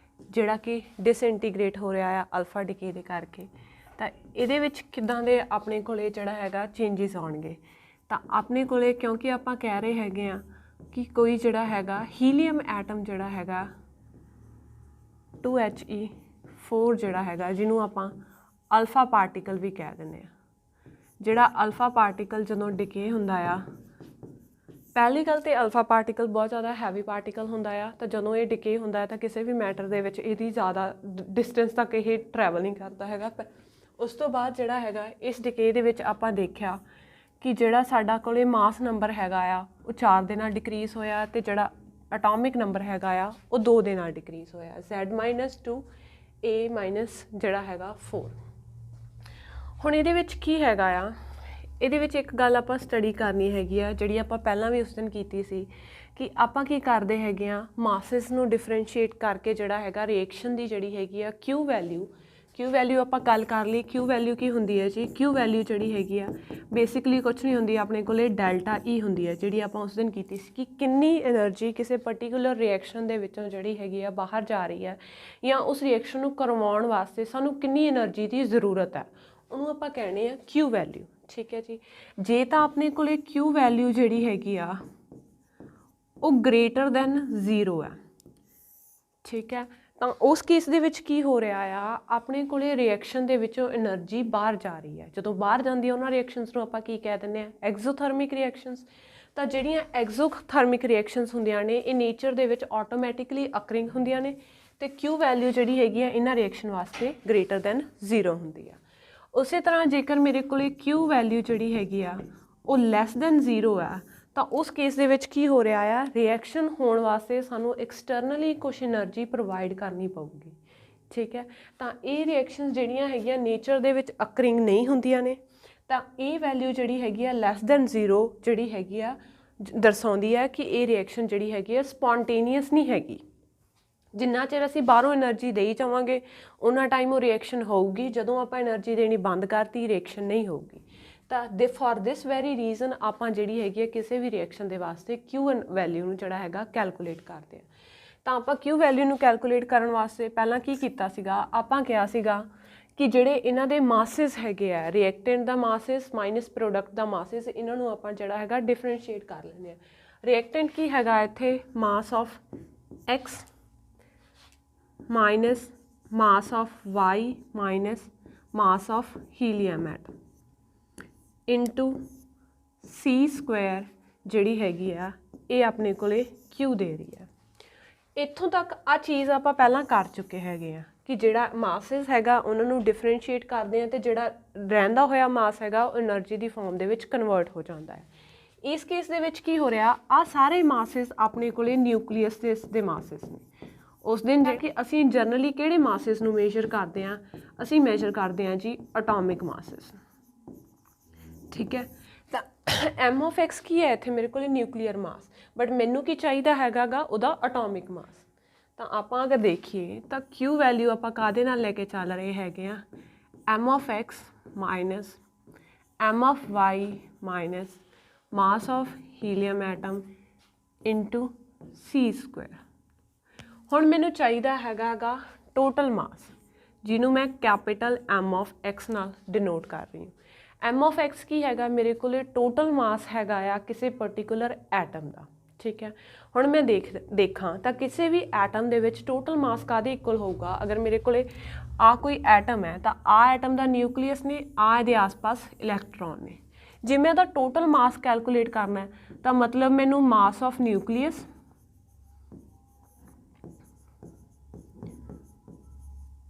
ਜਿਹੜਾ ਕਿ ਡਿਸਇੰਟੀਗ੍ਰੇਟ ਹੋ ਰਿਹਾ ਆ ਅਲਫਾ ਡਿਕੇ ਦੇ ਕਰਕੇ। ਤਾਂ ਇਹਦੇ ਵਿੱਚ ਕਿੱਦਾਂ ਦੇ ਆਪਣੇ ਕੋਲੇ ਜਿਹੜਾ ਹੈਗਾ ਚੇਂਜਸ ਆਉਣਗੇ। ਤਾਂ ਆਪਣੇ ਕੋਲੇ ਕਿਉਂਕਿ ਆਪਾਂ ਕਹਿ ਰਹੇ ਹੈਗੇ ਆ ਕਿ ਕੋਈ ਜਿਹੜਾ ਹੈਗਾ ਹੀਲੀਅਮ ਐਟਮ ਜਿਹੜਾ ਹੈਗਾ 2He4 ਜਿਹੜਾ ਹੈਗਾ ਜਿਹਨੂੰ ਆਪਾਂ ਅਲਫਾ ਪਾਰਟੀਕਲ ਵੀ ਕਹਿ ਦਿੰਦੇ ਆ, ਜਿਹੜਾ ਅਲਫਾ ਪਾਰਟੀਕਲ ਜਦੋਂ ਡਿਕੇ ਹੁੰਦਾ ਆ, ਪਹਿਲੀ ਗੱਲ ਤੇ ਅਲਫਾ ਪਾਰਟੀਕਲ ਬਹੁਤ ਜ਼ਿਆਦਾ ਹੈਵੀ ਪਾਰਟੀਕਲ ਹੁੰਦਾ ਆ। ਤਾਂ ਜਦੋਂ ਇਹ ਡਿਕੇ ਹੁੰਦਾ ਹੈ ਤਾਂ ਕਿਸੇ ਵੀ ਮੈਟਰ ਦੇ ਵਿੱਚ ਇਹਦੀ ਜ਼ਿਆਦਾ ਡਿਸਟੈਂਸ ਤੱਕ ਇਹ ਟਰੈਵਲ ਨਹੀਂ ਕਰਦਾ ਹੈਗਾ। ਉਸ ਤੋਂ ਬਾਅਦ ਜਿਹੜਾ ਹੈਗਾ ਇਸ ਡਿਕੇ ਦੇ ਵਿੱਚ ਆਪਾਂ ਦੇਖਿਆ ਕਿ ਜਿਹੜਾ ਸਾਡਾ ਕੋਲੇ ਮਾਸ ਨੰਬਰ ਹੈਗਾ ਆ ਉਹ 4 ਦੇ ਨਾਲ ਡਿਕਰੀਜ਼ ਹੋਇਆ, ਤੇ ਜਿਹੜਾ ਅਟੋਮਿਕ ਨੰਬਰ ਹੈਗਾ ਆ ਉਹ 2 ਦੇ ਨਾਲ ਡਿਕਰੀਜ਼ ਹੋਇਆ, Z-2 A- ਜਿਹੜਾ ਹੈਗਾ 4। ਹੁਣ ਇਹਦੇ ਵਿੱਚ ਕੀ ਹੈਗਾ ਆ, ਇਹਦੇ ਵਿੱਚ ਇੱਕ ਗੱਲ ਆਪਾਂ ਸਟੱਡੀ ਕਰਨੀ ਹੈਗੀ ਆ ਜਿਹੜੀ ਆਪਾਂ ਪਹਿਲਾਂ ਵੀ ਉਸ ਦਿਨ ਕੀਤੀ ਸੀ ਕਿ ਆਪਾਂ ਕੀ ਕਰਦੇ ਹੈਗੇ ਆ, ਮਾਸਿਸ ਨੂੰ ਡਿਫਰੈਂਸ਼ੀਏਟ ਕਰਕੇ ਜਿਹੜਾ ਹੈਗਾ ਰਿਐਕਸ਼ਨ ਦੀ ਜਿਹੜੀ ਹੈਗੀ ਆ ਕਿਊ ਵੈਲਿਊ ਆਪਾਂ ਗੱਲ ਕਰ ਲਈ। ਕਿਊ ਵੈਲਿਊ ਕੀ ਹੁੰਦੀ ਹੈ ਜੀ, ਕਿਊ ਵੈਲਿਊ ਜਿਹੜੀ ਹੈਗੀ ਆ ਬੇਸਿਕਲੀ ਕੁਛ ਨਹੀਂ ਹੁੰਦੀ, ਆਪਣੇ ਕੋਲੇ ਡੈਲਟਾ E ਹੁੰਦੀ ਹੈ ਜਿਹੜੀ ਆਪਾਂ ਉਸ ਦਿਨ ਕੀਤੀ ਸੀ ਕਿ ਕਿੰਨੀ એનર્ਜੀ ਕਿਸੇ ਪਰਟੀਕੂਲਰ ਰਿਐਕਸ਼ਨ ਦੇ ਵਿੱਚੋਂ ਜਿਹੜੀ ਹੈਗੀ ਆ ਬਾਹਰ ਜਾ ਰਹੀ ਹੈ, ਜਾਂ ਉਸ ਰਿਐਕਸ਼ਨ ਨੂੰ ਕਰਵਾਉਣ ਵਾਸਤੇ ਸਾਨੂੰ ਕਿੰਨੀ એનર્ਜੀ ਦੀ ਜ਼ਰੂਰਤ ਹੈ, ਉਹਨੂੰ ਆਪਾਂ ਕਹਿੰਦੇ ਆ ਕਿਊ ਵੈਲਿਊ, ਠੀਕ ਹੈ ਜੀ। ਜੇ ਤਾਂ ਆਪਣੇ ਕੋਲੇ ਕਿਊ ਵੈਲਿਊ ਜਿਹੜੀ ਹੈਗੀ ਆ ਉਹ greater than 0 ਹੈ, ਠੀਕ ਹੈ, ਤਾਂ ਉਸ ਕੇਸ ਦੇ ਵਿੱਚ ਕੀ ਹੋ ਰਿਹਾ ਆ, ਆਪਣੇ ਕੋਲੇ ਰਿਐਕਸ਼ਨ ਦੇ ਵਿੱਚੋਂ એનર્ਜੀ ਬਾਹਰ ਜਾ ਰਹੀ ਹੈ। ਜਦੋਂ ਬਾਹਰ ਜਾਂਦੀ ਹੈ ਉਹਨਾਂ ਰਿਐਕਸ਼ਨਸ ਨੂੰ ਆਪਾਂ ਕੀ ਕਹਿ ਦਿੰਦੇ ਆ, ਐਗਜ਼ੋਥਰਮਿਕ ਰਿਐਕਸ਼ਨਸ। ਤਾਂ ਜਿਹੜੀਆਂ ਐਗਜ਼ੋਥਰਮਿਕ ਰਿਐਕਸ਼ਨਸ ਹੁੰਦੀਆਂ ਨੇ ਇਹ ਨੇਚਰ ਦੇ ਵਿੱਚ ਆਟੋਮੈਟਿਕਲੀ ਅਕਰਿੰਗ ਹੁੰਦੀਆਂ ਨੇ, ਤੇ Q ਵੈਲਿਊ ਜਿਹੜੀ ਹੈਗੀ ਆ ਇਹਨਾਂ ਰਿਐਕਸ਼ਨ ਵਾਸਤੇ ਗ੍ਰੇਟਰ ਦੈਨ 0 ਹੁੰਦੀ ਆ। ਉਸੇ ਤਰ੍ਹਾਂ ਜੇਕਰ ਮੇਰੇ ਕੋਲੇ Q ਵੈਲਿਊ ਜਿਹੜੀ ਹੈਗੀ ਆ ਉਹ ਲੈਸ ਦੈਨ 0 ਆ, ਤਾਂ ਉਸ ਕੇਸ ਦੇ ਵਿੱਚ ਕੀ ਹੋ ਰਿਹਾ ਆ, ਰਿਐਕਸ਼ਨ ਹੋਣ ਵਾਸਤੇ ਸਾਨੂੰ ਐਕਸਟਰਨਲੀ ਕੁਛ એનર્ਜੀ ਪ੍ਰੋਵਾਈਡ ਕਰਨੀ ਪਊਗੀ। ਠੀਕ ਹੈ, ਤਾਂ ਇਹ ਰਿਐਕਸ਼ਨ ਜਿਹੜੀਆਂ ਹੈਗੀਆਂ ਨੇਚਰ ਦੇ ਵਿੱਚ ਅਕਰਿੰਗ ਨਹੀਂ ਹੁੰਦੀਆਂ ਨੇ, ਤਾਂ ਇਹ ਵੈਲਿਊ ਜਿਹੜੀ ਹੈਗੀ ਆ ਲੈਸ ਦੈਨ 0 ਜਿਹੜੀ ਹੈਗੀ ਆ ਦਰਸਾਉਂਦੀ ਹੈ ਕਿ ਇਹ ਰਿਐਕਸ਼ਨ ਜਿਹੜੀ ਹੈਗੀ ਆ ਸਪੌਂਟੇਨੀਅਸ ਨਹੀਂ ਹੈਗੀ। ਜਿੰਨਾ ਚਿਰ ਅਸੀਂ ਬਾਹਰੋਂ એનર્ਜੀ ਦੇਈ ਜਾਵਾਂਗੇ ਉਹਨਾਂ ਟਾਈਮ ਉਹ ਰਿਐਕਸ਼ਨ ਹੋਊਗੀ, ਜਦੋਂ ਆਪਾਂ એનર્ਜੀ ਦੇਣੀ ਬੰਦ ਕਰਤੀ ਰਿਐਕਸ਼ਨ ਨਹੀਂ ਹੋਊਗੀ। ਤਾਂ ਫॉर ਦਿਸ ਵੈਰੀ ਰੀਜ਼ਨ ਆਪਾਂ ਜਿਹੜੀ ਹੈਗੀ ਆ ਕਿਸੇ ਵੀ ਰਿਐਕਸ਼ਨ ਦੇ ਵਾਸਤੇ Q ਵੈਲਿਊ ਨੂੰ ਜਿਹੜਾ ਹੈਗਾ ਕੈਲਕੂਲੇਟ ਕਰਦੇ ਆ। ਤਾਂ ਆਪਾਂ Q ਵੈਲਿਊ ਨੂੰ ਕੈਲਕੂਲੇਟ ਕਰਨ ਵਾਸਤੇ ਪਹਿਲਾਂ ਕੀ ਕੀਤਾ ਸੀਗਾ, ਆਪਾਂ ਕਿਹਾ ਸੀਗਾ ਕਿ ਜਿਹੜੇ ਇਹਨਾਂ ਦੇ ਮਾਸਿਸ ਹੈਗੇ ਆ, ਰਿਐਕਟੈਂਟ ਦਾ ਮਾਸਿਸ ਮਾਈਨਸ ਪ੍ਰੋਡਕਟ ਦਾ ਮਾਸਿਸ, ਇਹਨਾਂ ਨੂੰ ਆਪਾਂ ਜਿਹੜਾ ਹੈਗਾ ਡਿਫਰੈਂਸ਼ੀਏਟ ਕਰ ਲੈਂਦੇ ਆ। ਰਿਐਕਟੈਂਟ ਕੀ ਹੈਗਾ ਇੱਥੇ, mass of X minus mass of Y minus mass of helium atom into C² ਜਿਹੜੀ ਹੈਗੀ ਆ ਇਹ ਆਪਣੇ ਕੋਲੇ Q ਦੇ ਰਹੀ ਆ। ਇੱਥੋਂ ਤੱਕ ਆ ਚੀਜ਼ ਆਪਾਂ ਪਹਿਲਾਂ ਕਰ ਚੁੱਕੇ ਹੈਗੇ ਆ ਕਿ ਜਿਹੜਾ ਮਾਸਿਸ ਹੈਗਾ ਉਹਨਾਂ ਨੂੰ ਡਿਫਰੈਂਸ਼ੀਏਟ ਕਰਦੇ ਆ, ਤੇ ਜਿਹੜਾ ਰਹਿੰਦਾ ਹੋਇਆ ਮਾਸ ਹੈਗਾ ਉਹ એનર્ਜੀ ਦੀ ਫਾਰਮ ਦੇ ਵਿੱਚ ਕਨਵਰਟ ਹੋ ਜਾਂਦਾ ਹੈ। ਇਸ ਕੇਸ ਦੇ ਵਿੱਚ ਕੀ ਹੋ ਰਿਹਾ, ਆ ਸਾਰੇ ਮਾਸਿਸ ਆਪਣੇ ਕੋਲੇ ਨਿਊਕਲੀਅਸ ਦੇ ਮਾਸਿਸ ਨੇ। ਉਸ ਦਿਨ ਜੇ ਕਿ ਅਸੀਂ ਜਨਰਲੀ ਕਿਹੜੇ ਮਾਸਿਸ ਨੂੰ ਮੇਜਰ ਕਰਦੇ ਆ, ਅਸੀਂ ਮੇਜਰ ਕਰਦੇ ਆ ਜੀ ਅਟੋਮਿਕ ਮਾਸਿਸ। ਠੀਕ ਹੈ, ਤਾਂ M of X ਕੀ ਹੈ ਇੱਥੇ ਮੇਰੇ ਕੋਲ ਨਿਊਕਲੀਅਰ ਮਾਸ, ਬਟ ਮੈਨੂੰ ਕੀ ਚਾਹੀਦਾ ਹੈਗਾ ਗਾ ਉਹਦਾ ਅਟੋਮਿਕ ਮਾਸ। ਤਾਂ ਆਪਾਂ ਅਗਰ ਦੇਖੀਏ ਤਾਂ Q ਵੈਲਿਊ ਆਪਾਂ ਕਾਹਦੇ ਨਾਲ ਲੈ ਕੇ ਚੱਲ ਰਹੇ ਹੈਗੇ ਆ, M of X minus M of Y minus mass of helium atom into C²। ਹੁਣ ਮੈਨੂੰ ਚਾਹੀਦਾ ਹੈਗਾ ਗਾ ਟੋਟਲ ਮਾਸ, ਜਿਹਨੂੰ ਮੈਂ ਕੈਪੀਟਲ M of X ਨਾਲ ਡਿਨੋਟ ਕਰ ਰਹੀ ਹਾਂ। M of X ਕੀ ਹੈਗਾ, ਮੇਰੇ ਕੋਲ ਟੋਟਲ ਮਾਸ ਹੈਗਾ ਆ ਕਿਸੇ ਪਰਟੀਕੂਲਰ ਐਟਮ ਦਾ। ਠੀਕ ਹੈ, ਹੁਣ ਮੈਂ ਦੇਖਾਂ ਤਾਂ ਕਿਸੇ ਵੀ ਐਟਮ ਦੇ ਵਿੱਚ ਟੋਟਲ ਮਾਸ ਕਾਹਦੇ ਇਕੁਅਲ ਹੋਊਗਾ। ਅਗਰ ਮੇਰੇ ਕੋਲ ਆ ਕੋਈ ਐਟਮ ਹੈ ਤਾਂ ਆ ਐਟਮ ਦਾ ਨਿਊਕਲੀਅਸ ਨੇ, ਆ ਇਹਦੇ ਆਸ-ਪਾਸ ਇਲੈਕਟ੍ਰੋਨ ਨੇ। ਜੇ ਮੈਂ ਇਹਦਾ ਟੋਟਲ ਮਾਸ ਕੈਲਕੂਲੇਟ ਕਰਨਾ ਹੈ ਤਾਂ ਮਤਲਬ ਮੈਨੂੰ ਮਾਸ of nucleus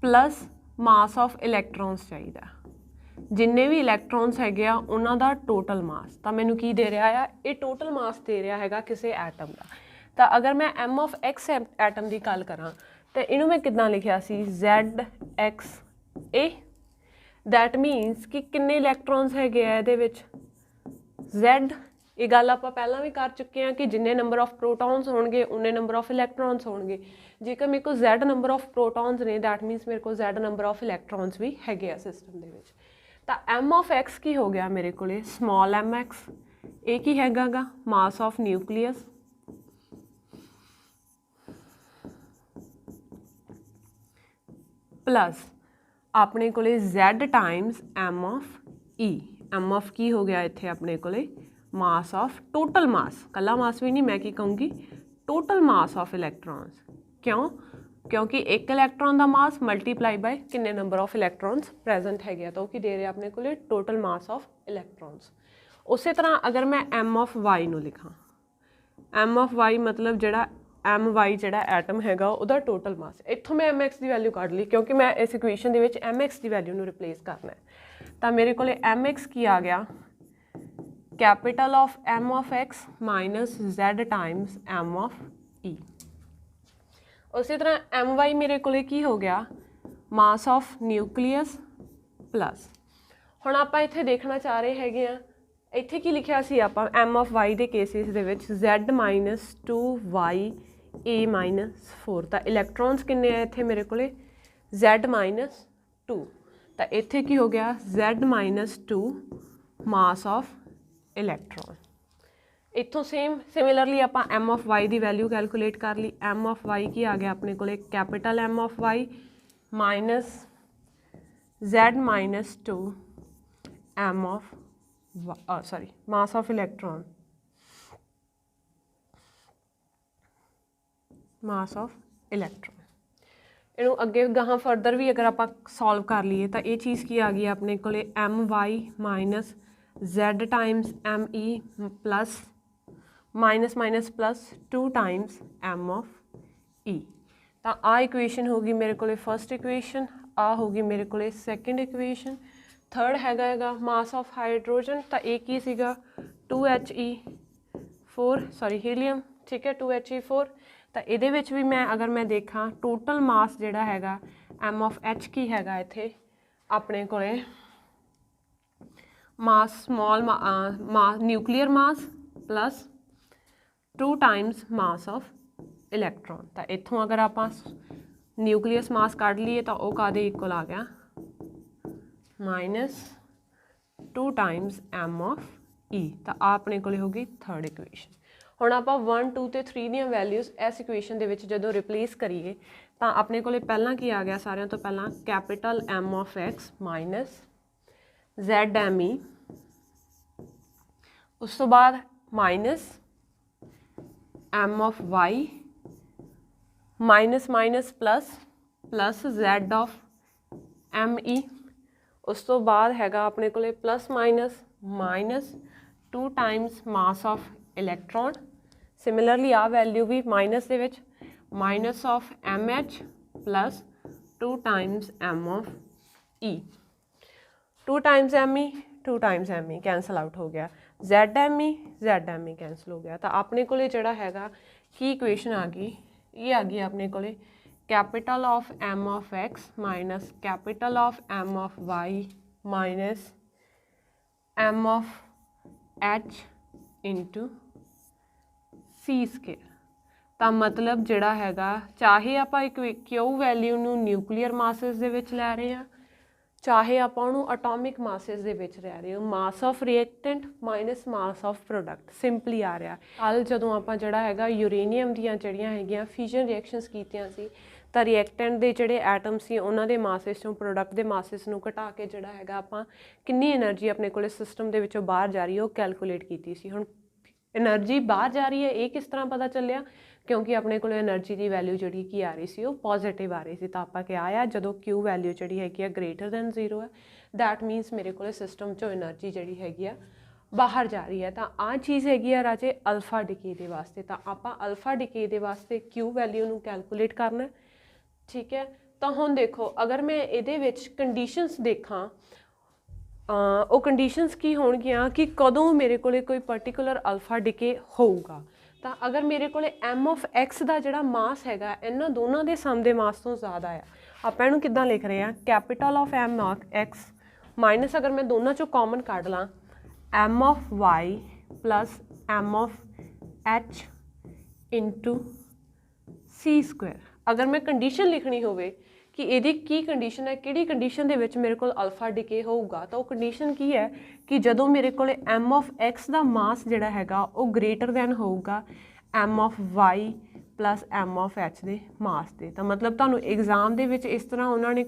plus mass of electrons ਚਾਹੀਦਾ, ਜਿੰਨੇ ਵੀ ਇਲੈਕਟ੍ਰੋਨਸ ਹੈਗੇ ਆ ਉਹਨਾਂ ਦਾ ਟੋਟਲ ਮਾਸ। ਤਾਂ ਮੈਨੂੰ ਕੀ ਦੇ ਰਿਹਾ ਆ, ਇਹ ਟੋਟਲ ਮਾਸ ਦੇ ਰਿਹਾ ਹੈਗਾ ਕਿਸੇ ਐਟਮ ਦਾ। ਤਾਂ ਅਗਰ ਮੈਂ M of X ਐਟਮ ਦੀ ਗੱਲ ਕਰਾਂ ਤਾਂ ਇਹਨੂੰ ਮੈਂ ਕਿੱਦਾਂ ਲਿਖਿਆ ਸੀ, ZXA। ਦੈਟ ਮੀਨਸ ਕਿ ਕਿੰਨੇ ਇਲੈਕਟ੍ਰੋਨਸ ਹੈਗੇ ਆ ਇਹਦੇ ਵਿੱਚ, Z। ਇਹ ਗੱਲ ਆਪਾਂ ਪਹਿਲਾਂ ਵੀ ਕਰ ਚੁੱਕੇ ਹਾਂ ਕਿ ਜਿੰਨੇ ਨੰਬਰ ਆਫ ਪ੍ਰੋਟੋਨਸ ਹੋਣਗੇ ਉਨੇ ਨੰਬਰ ਆਫ ਇਲੈਕਟ੍ਰੋਨਸ ਹੋਣਗੇ। ਜੇਕਰ ਮੇਰੇ ਕੋਲ Z ਨੰਬਰ ਆਫ ਪ੍ਰੋਟੋਨਸ ਨੇ ਦੈਟ ਮੀਨਸ ਮੇਰੇ ਕੋਲ Z ਨੰਬਰ ਆਫ ਇਲੈਕਟ੍ਰੋਨਸ ਵੀ ਹੈਗੇ ਆ ਸਿਸਟਮ ਦੇ ਵਿੱਚ। ਤਾਂ M of X ਕੀ ਹੋ ਗਿਆ ਮੇਰੇ ਕੋਲੇ, ਸਮਾਲ mx। ਇਹ ਕੀ ਹੈਗਾ ਗਾ, ਮਾਸ ਆਫ ਨਿਊਕਲੀਅਸ ਪਲੱਸ ਆਪਣੇ ਕੋਲੇ Z Times M of E। M of ਕੀ ਹੋ ਗਿਆ ਇੱਥੇ ਆਪਣੇ ਕੋਲੇ, ਮਾਸ ਆਫ ਟੋਟਲ ਮਾਸ, ਕੱਲਾ ਮਾਸ ਵੀ ਨਹੀਂ, ਮੈਂ ਕੀ ਕਹੂੰਗੀ ਟੋਟਲ ਮਾਸ ਆਫ ਇਲੈਕਟ੍ਰੋਨਸ। ਕਿਉਂ, ਕਿਉਂਕਿ ਇੱਕ ਇਲੈਕਟ੍ਰੋਨ ਦਾ ਮਾਸ ਮਲਟੀਪਲਾਈ ਬਾਈ ਕਿੰਨੇ ਨੰਬਰ ਆਫ ਇਲੈਕਟ੍ਰੋਨਸ ਪ੍ਰੈਜ਼ੈਂਟ ਹੈਗੇ ਆ, ਤਾਂ ਉਹ ਕੀ ਦੇ ਰਿਹਾ ਆਪਣੇ ਕੋਲੇ ਟੋਟਲ ਮਾਸ ਆਫ ਇਲੈਕਟ੍ਰੋਨਸ। ਉਸੇ ਤਰ੍ਹਾਂ ਅਗਰ ਮੈਂ M of Y ਨੂੰ ਲਿਖਾਂ, M of Y ਮਤਲਬ ਜਿਹੜਾ My ਜਿਹੜਾ ਐਟਮ ਹੈਗਾ ਉਹਦਾ ਟੋਟਲ ਮਾਸ। ਇੱਥੋਂ ਮੈਂ Mx ਦੀ ਵੈਲਿਊ ਕੱਢ ਲਈ ਕਿਉਂਕਿ ਮੈਂ ਇਸ ਇਕੁਏਸ਼ਨ ਦੇ ਵਿੱਚ Mx ਦੀ ਵੈਲਿਊ ਨੂੰ ਰਿਪਲੇਸ ਕਰਨਾ ਹੈ। ਤਾਂ ਮੇਰੇ ਕੋਲੇ Mx ਕੀ ਆ ਗਿਆ, capital of M of X minus Z Times M of E। ਉਸੇ ਤਰ੍ਹਾਂ My ਮੇਰੇ ਕੋਲੇ ਕੀ ਹੋ ਗਿਆ, ਮਾਸ ਆਫ ਨਿਊਕਲੀਅਸ ਪਲੱਸ। ਹੁਣ ਆਪਾਂ ਇੱਥੇ ਦੇਖਣਾ ਚਾਹ ਰਹੇ ਹੈਗੇ ਆ, ਇੱਥੇ ਕੀ ਲਿਖਿਆ ਸੀ ਆਪਾਂ M of Y ਦੇ ਕੇਸਿਸ ਦੇ ਵਿੱਚ Z minus 2Y A minus 4। ਤਾਂ ਇਲੈਕਟ੍ਰੋਨਸ ਕਿੰਨੇ ਆ ਇੱਥੇ ਮੇਰੇ ਕੋਲੇ, Z ਮਾਈਨਸ 2। ਤਾਂ ਇੱਥੇ ਕੀ ਹੋ ਗਿਆ, Z minus 2 mass of electron. ਇੱਥੋਂ ਸਿਮਿਲਰਲੀ ਆਪਾਂ M of Y the value calculate ਕਰ ਲਈ। M of Y ਕੀ ਆ ਗਿਆ ਆਪਣੇ ਕੋਲੇ, capital M of Y minus Z minus 2 M of mass of electron, mass of electron। ਇਹਨੂੰ ਅੱਗੇ ਗਾਹਾਂ ਫਰਦਰ ਵੀ ਅਗਰ ਆਪਾਂ ਸੋਲਵ ਕਰ ਲਈਏ ਤਾਂ ਇਹ ਚੀਜ਼ ਕੀ ਆ ਗਈ ਆਪਣੇ ਕੋਲੇ my minus z Times me plus minus minus plus 2 Times m of e। ਤਾਂ ਆ ਇਕੁਏਸ਼ਨ ਹੋ ਗਈ ਮੇਰੇ ਕੋਲੇ ਫਸਟ ਇਕੁਏਸ਼ਨ, ਆ ਹੋ ਗਈ ਮੇਰੇ ਕੋਲੇ ਸੈਕਿੰਡ ਇਕੁਏਸ਼ਨ। ਥਰਡ ਹੈਗਾ ਮਾਸ ਆਫ ਹਾਈਡਰੋਜਨ, ਤਾਂ ਇਹ ਕੀ ਸੀਗਾ 2He4 ਸੌਰੀ ਹੀਲੀਅਮ, ਠੀਕ ਹੈ 2He4। ਤਾਂ ਇਹਦੇ ਵਿੱਚ ਵੀ ਅਗਰ ਮੈਂ ਦੇਖਾਂ ਟੋਟਲ ਮਾਸ ਜਿਹੜਾ ਹੈਗਾ m ਆਫ h ਕੀ ਹੈਗਾ ਇੱਥੇ ਆਪਣੇ ਕੋਲੇ mass small nuclear mass plus 2 times mass of electron. ਤਾਂ ਇੱਥੋਂ ਅਗਰ ਆਪਾਂ ਨਿਊਕਲੀਅਸ ਮਾਸ ਕੱਢ ਲਈਏ ਤਾਂ ਉਹ ਕਾਹਦੇ ਇਕੁਅਲ ਆ ਗਿਆ -2 ਟਾਈਮਸ m ਆਫ e। ਤਾਂ ਆ ਆਪਣੇ ਕੋਲੇ ਹੋ ਗਈ ਥਰਡ ਇਕੁਏਸ਼ਨ। ਹੁਣ ਆਪਾਂ 1 2 ਤੇ 3 ਦੀਆਂ ਵੈਲਿਊਜ਼ ਇਸ ਇਕੁਏਸ਼ਨ ਦੇ ਵਿੱਚ ਜਦੋਂ ਰਿਪਲੇਸ ਕਰੀਏ ਤਾਂ ਆਪਣੇ ਕੋਲੇ ਪਹਿਲਾਂ ਕੀ ਆ ਗਿਆ ਸਾਰਿਆਂ ਤੋਂ ਪਹਿਲਾਂ capital m of x minus ZME, ਉਸ ਤੋਂ ਬਾਅਦ minus m of y minus minus plus plus z of me, ਉਸ ਤੋਂ ਬਾਅਦ ਹੈਗਾ ਆਪਣੇ ਕੋਲੇ plus minus minus 2 times mass of electron. Similarly ਆ ਵੈਲਿਊ ਵੀ ਮਾਈਨਸ ਦੇ ਵਿੱਚ minus of mh plus 2 Times m of e। 2 Times me 2 Times me cancel out ਹੋ ਗਿਆ, ZME ਕੈਂਸਲ ਹੋ ਗਿਆ। ਤਾਂ ਆਪਣੇ ਕੋਲੇ ਜਿਹੜਾ ਹੈਗਾ ਕੀ ਇਕੁਏਸ਼ਨ ਆ ਗਈ, ਇਹ ਆ ਗਈ ਆਪਣੇ ਕੋਲੇ capital of m of x minus capital of m of y minus m of h into c square। ਤਾਂ ਮਤਲਬ ਜਿਹੜਾ ਹੈਗਾ ਚਾਹੇ ਆਪਾਂ ਇੱਕ ਕਿਊ ਵੈਲਿਊ ਨੂੰ ਨਿਊਕਲੀਅਰ ਮਾਸਿਸ ਦੇ ਵਿੱਚ ਲੈ ਰਹੇ ਹਾਂ, ਚਾਹੇ ਆਪਾਂ ਉਹਨੂੰ ਅਟੋਮਿਕ ਮਾਸਿਸ ਦੇ ਵਿੱਚ ਲੈ ਰਹੇ ਹਾਂ, ਮਾਸ of reactant minus mass of product simply ਆ ਰਿਹਾ। ਕੱਲ੍ਹ ਜਦੋਂ ਆਪਾਂ ਜਿਹੜਾ ਹੈਗਾ ਯੂਰੇਨੀਅਮ ਦੀਆਂ ਜਿਹੜੀਆਂ ਹੈਗੀਆਂ ਫਿਊਜ਼ਨ ਰਿਐਕਸ਼ਨਸ ਕੀਤੀਆਂ ਸੀ ਤਾਂ ਰਿਐਕਟੈਂਟ ਦੇ ਜਿਹੜੇ ਐਟਮ ਸੀ ਉਹਨਾਂ ਦੇ ਮਾਸਿਸ ਤੋਂ ਪ੍ਰੋਡਕਟ ਦੇ ਮਾਸਿਸ ਨੂੰ ਘਟਾ ਕੇ ਜਿਹੜਾ ਹੈਗਾ ਆਪਾਂ ਕਿੰਨੀ એનર્ਜੀ ਆਪਣੇ ਕੋਲੇ ਸਿਸਟਮ ਦੇ ਵਿੱਚੋਂ ਬਾਹਰ ਜਾ ਰਹੀ ਹੈ ਉਹ ਕੈਲਕੂਲੇਟ ਕੀਤੀ ਸੀ। ਹੁਣ એનર્ਜੀ ਬਾਹਰ ਜਾ ਰਹੀ ਹੈ ਇਹ ਕਿਸ ਤਰ੍ਹਾਂ ਪਤਾ ਚੱਲਿਆ, ਕਿਉਂਕਿ ਆਪਣੇ ਕੋਲ એનર્ਜੀ ਦੀ ਵੈਲਿਊ ਜਿਹੜੀ ਕੀ ਆ ਰਹੀ ਸੀ ਉਹ ਪੋਜ਼ਿਟਿਵ ਆ ਰਹੀ ਸੀ। ਤਾਂ ਆਪਾਂ ਕਿਹਾ ਆ ਜਦੋਂ Q ਵੈਲਿਊ ਜਿਹੜੀ ਹੈਗੀ ਆ ਗ੍ਰੇਟਰ ਦੈਨ 0 ਹੈ ਦੈਟ ਮੀਨਸ ਮੇਰੇ ਕੋਲ ਸਿਸਟਮ 'ਚੋਂ એનર્ਜੀ ਜਿਹੜੀ ਹੈਗੀ ਆ ਬਾਹਰ ਜਾ ਰਹੀ ਹੈ। ਤਾਂ ਆਹ ਚੀਜ਼ ਹੈਗੀ ਆ ਰਾਜੇ ਅਲਫਾ ਡਿਕੇ ਦੇ ਵਾਸਤੇ। ਤਾਂ ਆਪਾਂ ਅਲਫਾ ਡਿਕੇ ਦੇ ਵਾਸਤੇ Q ਵੈਲਿਊ ਨੂੰ ਕੈਲਕੂਲੇਟ ਕਰਨਾ, ਠੀਕ ਹੈ। ਤਾਂ ਹੁਣ ਦੇਖੋ ਅਗਰ ਮੈਂ ਇਹਦੇ ਵਿੱਚ ਕੰਡੀਸ਼ਨਸ ਦੇਖਾਂ ਉਹ ਕੰਡੀਸ਼ਨਸ ਕੀ ਹੋਣਗੀਆਂ ਕਿ ਕਦੋਂ ਮੇਰੇ ਕੋਲੇ ਕੋਈ ਪਰਟੀਕੂਲਰ ਅਲਫਾ ਡਿਕੇ ਹੋਊਗਾ। ਤਾਂ ਅਗਰ ਮੇਰੇ ਕੋਲੇ m ਆਫ x ਦਾ ਜਿਹੜਾ ਮਾਸ ਹੈਗਾ ਇਹਨਾਂ ਦੋਨਾਂ ਦੇ ਸਮ ਦੇ ਮਾਸ ਤੋਂ ਜ਼ਿਆਦਾ ਆ, ਆਪਾਂ ਇਹਨੂੰ ਕਿੱਦਾਂ ਲਿਖ ਰਹੇ ਹਾਂ capital of m of x minus ਅਗਰ ਮੈਂ ਦੋਨਾਂ ਚੋਂ ਕਾਮਨ ਕੱਢ ਲਾਂ m of y plus m of h into c square. ਅਗਰ ਮੈਂ ਕੰਡੀਸ਼ਨ ਲਿਖਣੀ ਹੋਵੇ ਕਿ ਇਹਦੀ ਕੀ ਕੰਡੀਸ਼ਨ ਹੈ, ਕਿਹੜੀ ਕੰਡੀਸ਼ਨ ਦੇ ਵਿੱਚ ਮੇਰੇ ਕੋਲ ਅਲਫਾ ਡਿਕੇ ਹੋਊਗਾ, ਤਾਂ ਉਹ ਕੰਡੀਸ਼ਨ ਕੀ ਹੈ ਕਿ ਜਦੋਂ ਮੇਰੇ ਕੋਲ m ਆਫ x ਦਾ ਮਾਸ ਜਿਹੜਾ ਹੈਗਾ ਉਹ ਗ੍ਰੇਟਰ ਦੈਨ ਹੋਊਗਾ m of y plus m of h ਦੇ ਮਾਸ ਦੇ। ਤਾਂ ਮਤਲਬ ਤੁਹਾਨੂੰ ਐਗਜ਼ਾਮ ਦੇ ਵਿੱਚ ਇਸ ਤਰ੍ਹਾਂ ਉਹਨਾਂ ਨੇ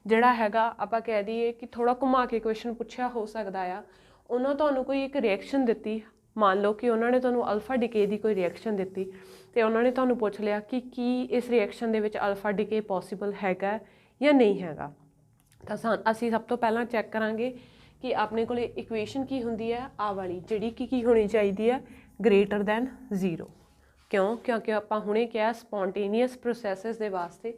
ਜਿਹੜਾ ਹੈਗਾ ਆਪਾਂ ਕਹਿ ਦਈਏ ਕਿ ਥੋੜ੍ਹਾ ਘੁਮਾ ਕੇ ਕੁਐਸਚਨ ਪੁੱਛਿਆ ਹੋ ਸਕਦਾ ਆ। ਉਹਨਾਂ ਤੁਹਾਨੂੰ ਕੋਈ ਇੱਕ ਰਿਐਕਸ਼ਨ ਦਿੱਤੀ, ਮੰਨ ਲਓ ਕਿ ਉਹਨਾਂ ਨੇ ਤੁਹਾਨੂੰ ਅਲਫਾ ਡਿਕੇ ਦੀ ਕੋਈ ਰਿਐਕਸ਼ਨ ਦਿੱਤੀ ਅਤੇ ਉਹਨਾਂ ਨੇ ਤੁਹਾਨੂੰ ਪੁੱਛ ਲਿਆ ਕਿ ਕੀ ਇਸ ਰਿਐਕਸ਼ਨ ਦੇ ਵਿੱਚ ਅਲਫਾ ਡਿਕੇ ਪੋਸੀਬਲ ਹੈਗਾ ਜਾਂ ਨਹੀਂ ਹੈਗਾ। ਤਾਂ ਅਸੀਂ ਸਭ ਤੋਂ ਪਹਿਲਾਂ ਚੈੱਕ ਕਰਾਂਗੇ ਕਿ ਆਪਣੇ ਕੋਲ ਇਕੁਏਸ਼ਨ ਕੀ ਹੁੰਦੀ ਹੈ ਆਹ ਵਾਲੀ, ਜਿਹੜੀ ਕਿ ਕੀ ਹੋਣੀ ਚਾਹੀਦੀ ਹੈ ਗ੍ਰੇਟਰ ਦੈਨ 0। ਕਿਉਂਕਿ ਆਪਾਂ ਹੁਣੇ ਕਿਹਾ ਸਪੌਂਟੇਨੀਅਸ ਪ੍ਰੋਸੈਸਿਸ ਦੇ ਵਾਸਤੇ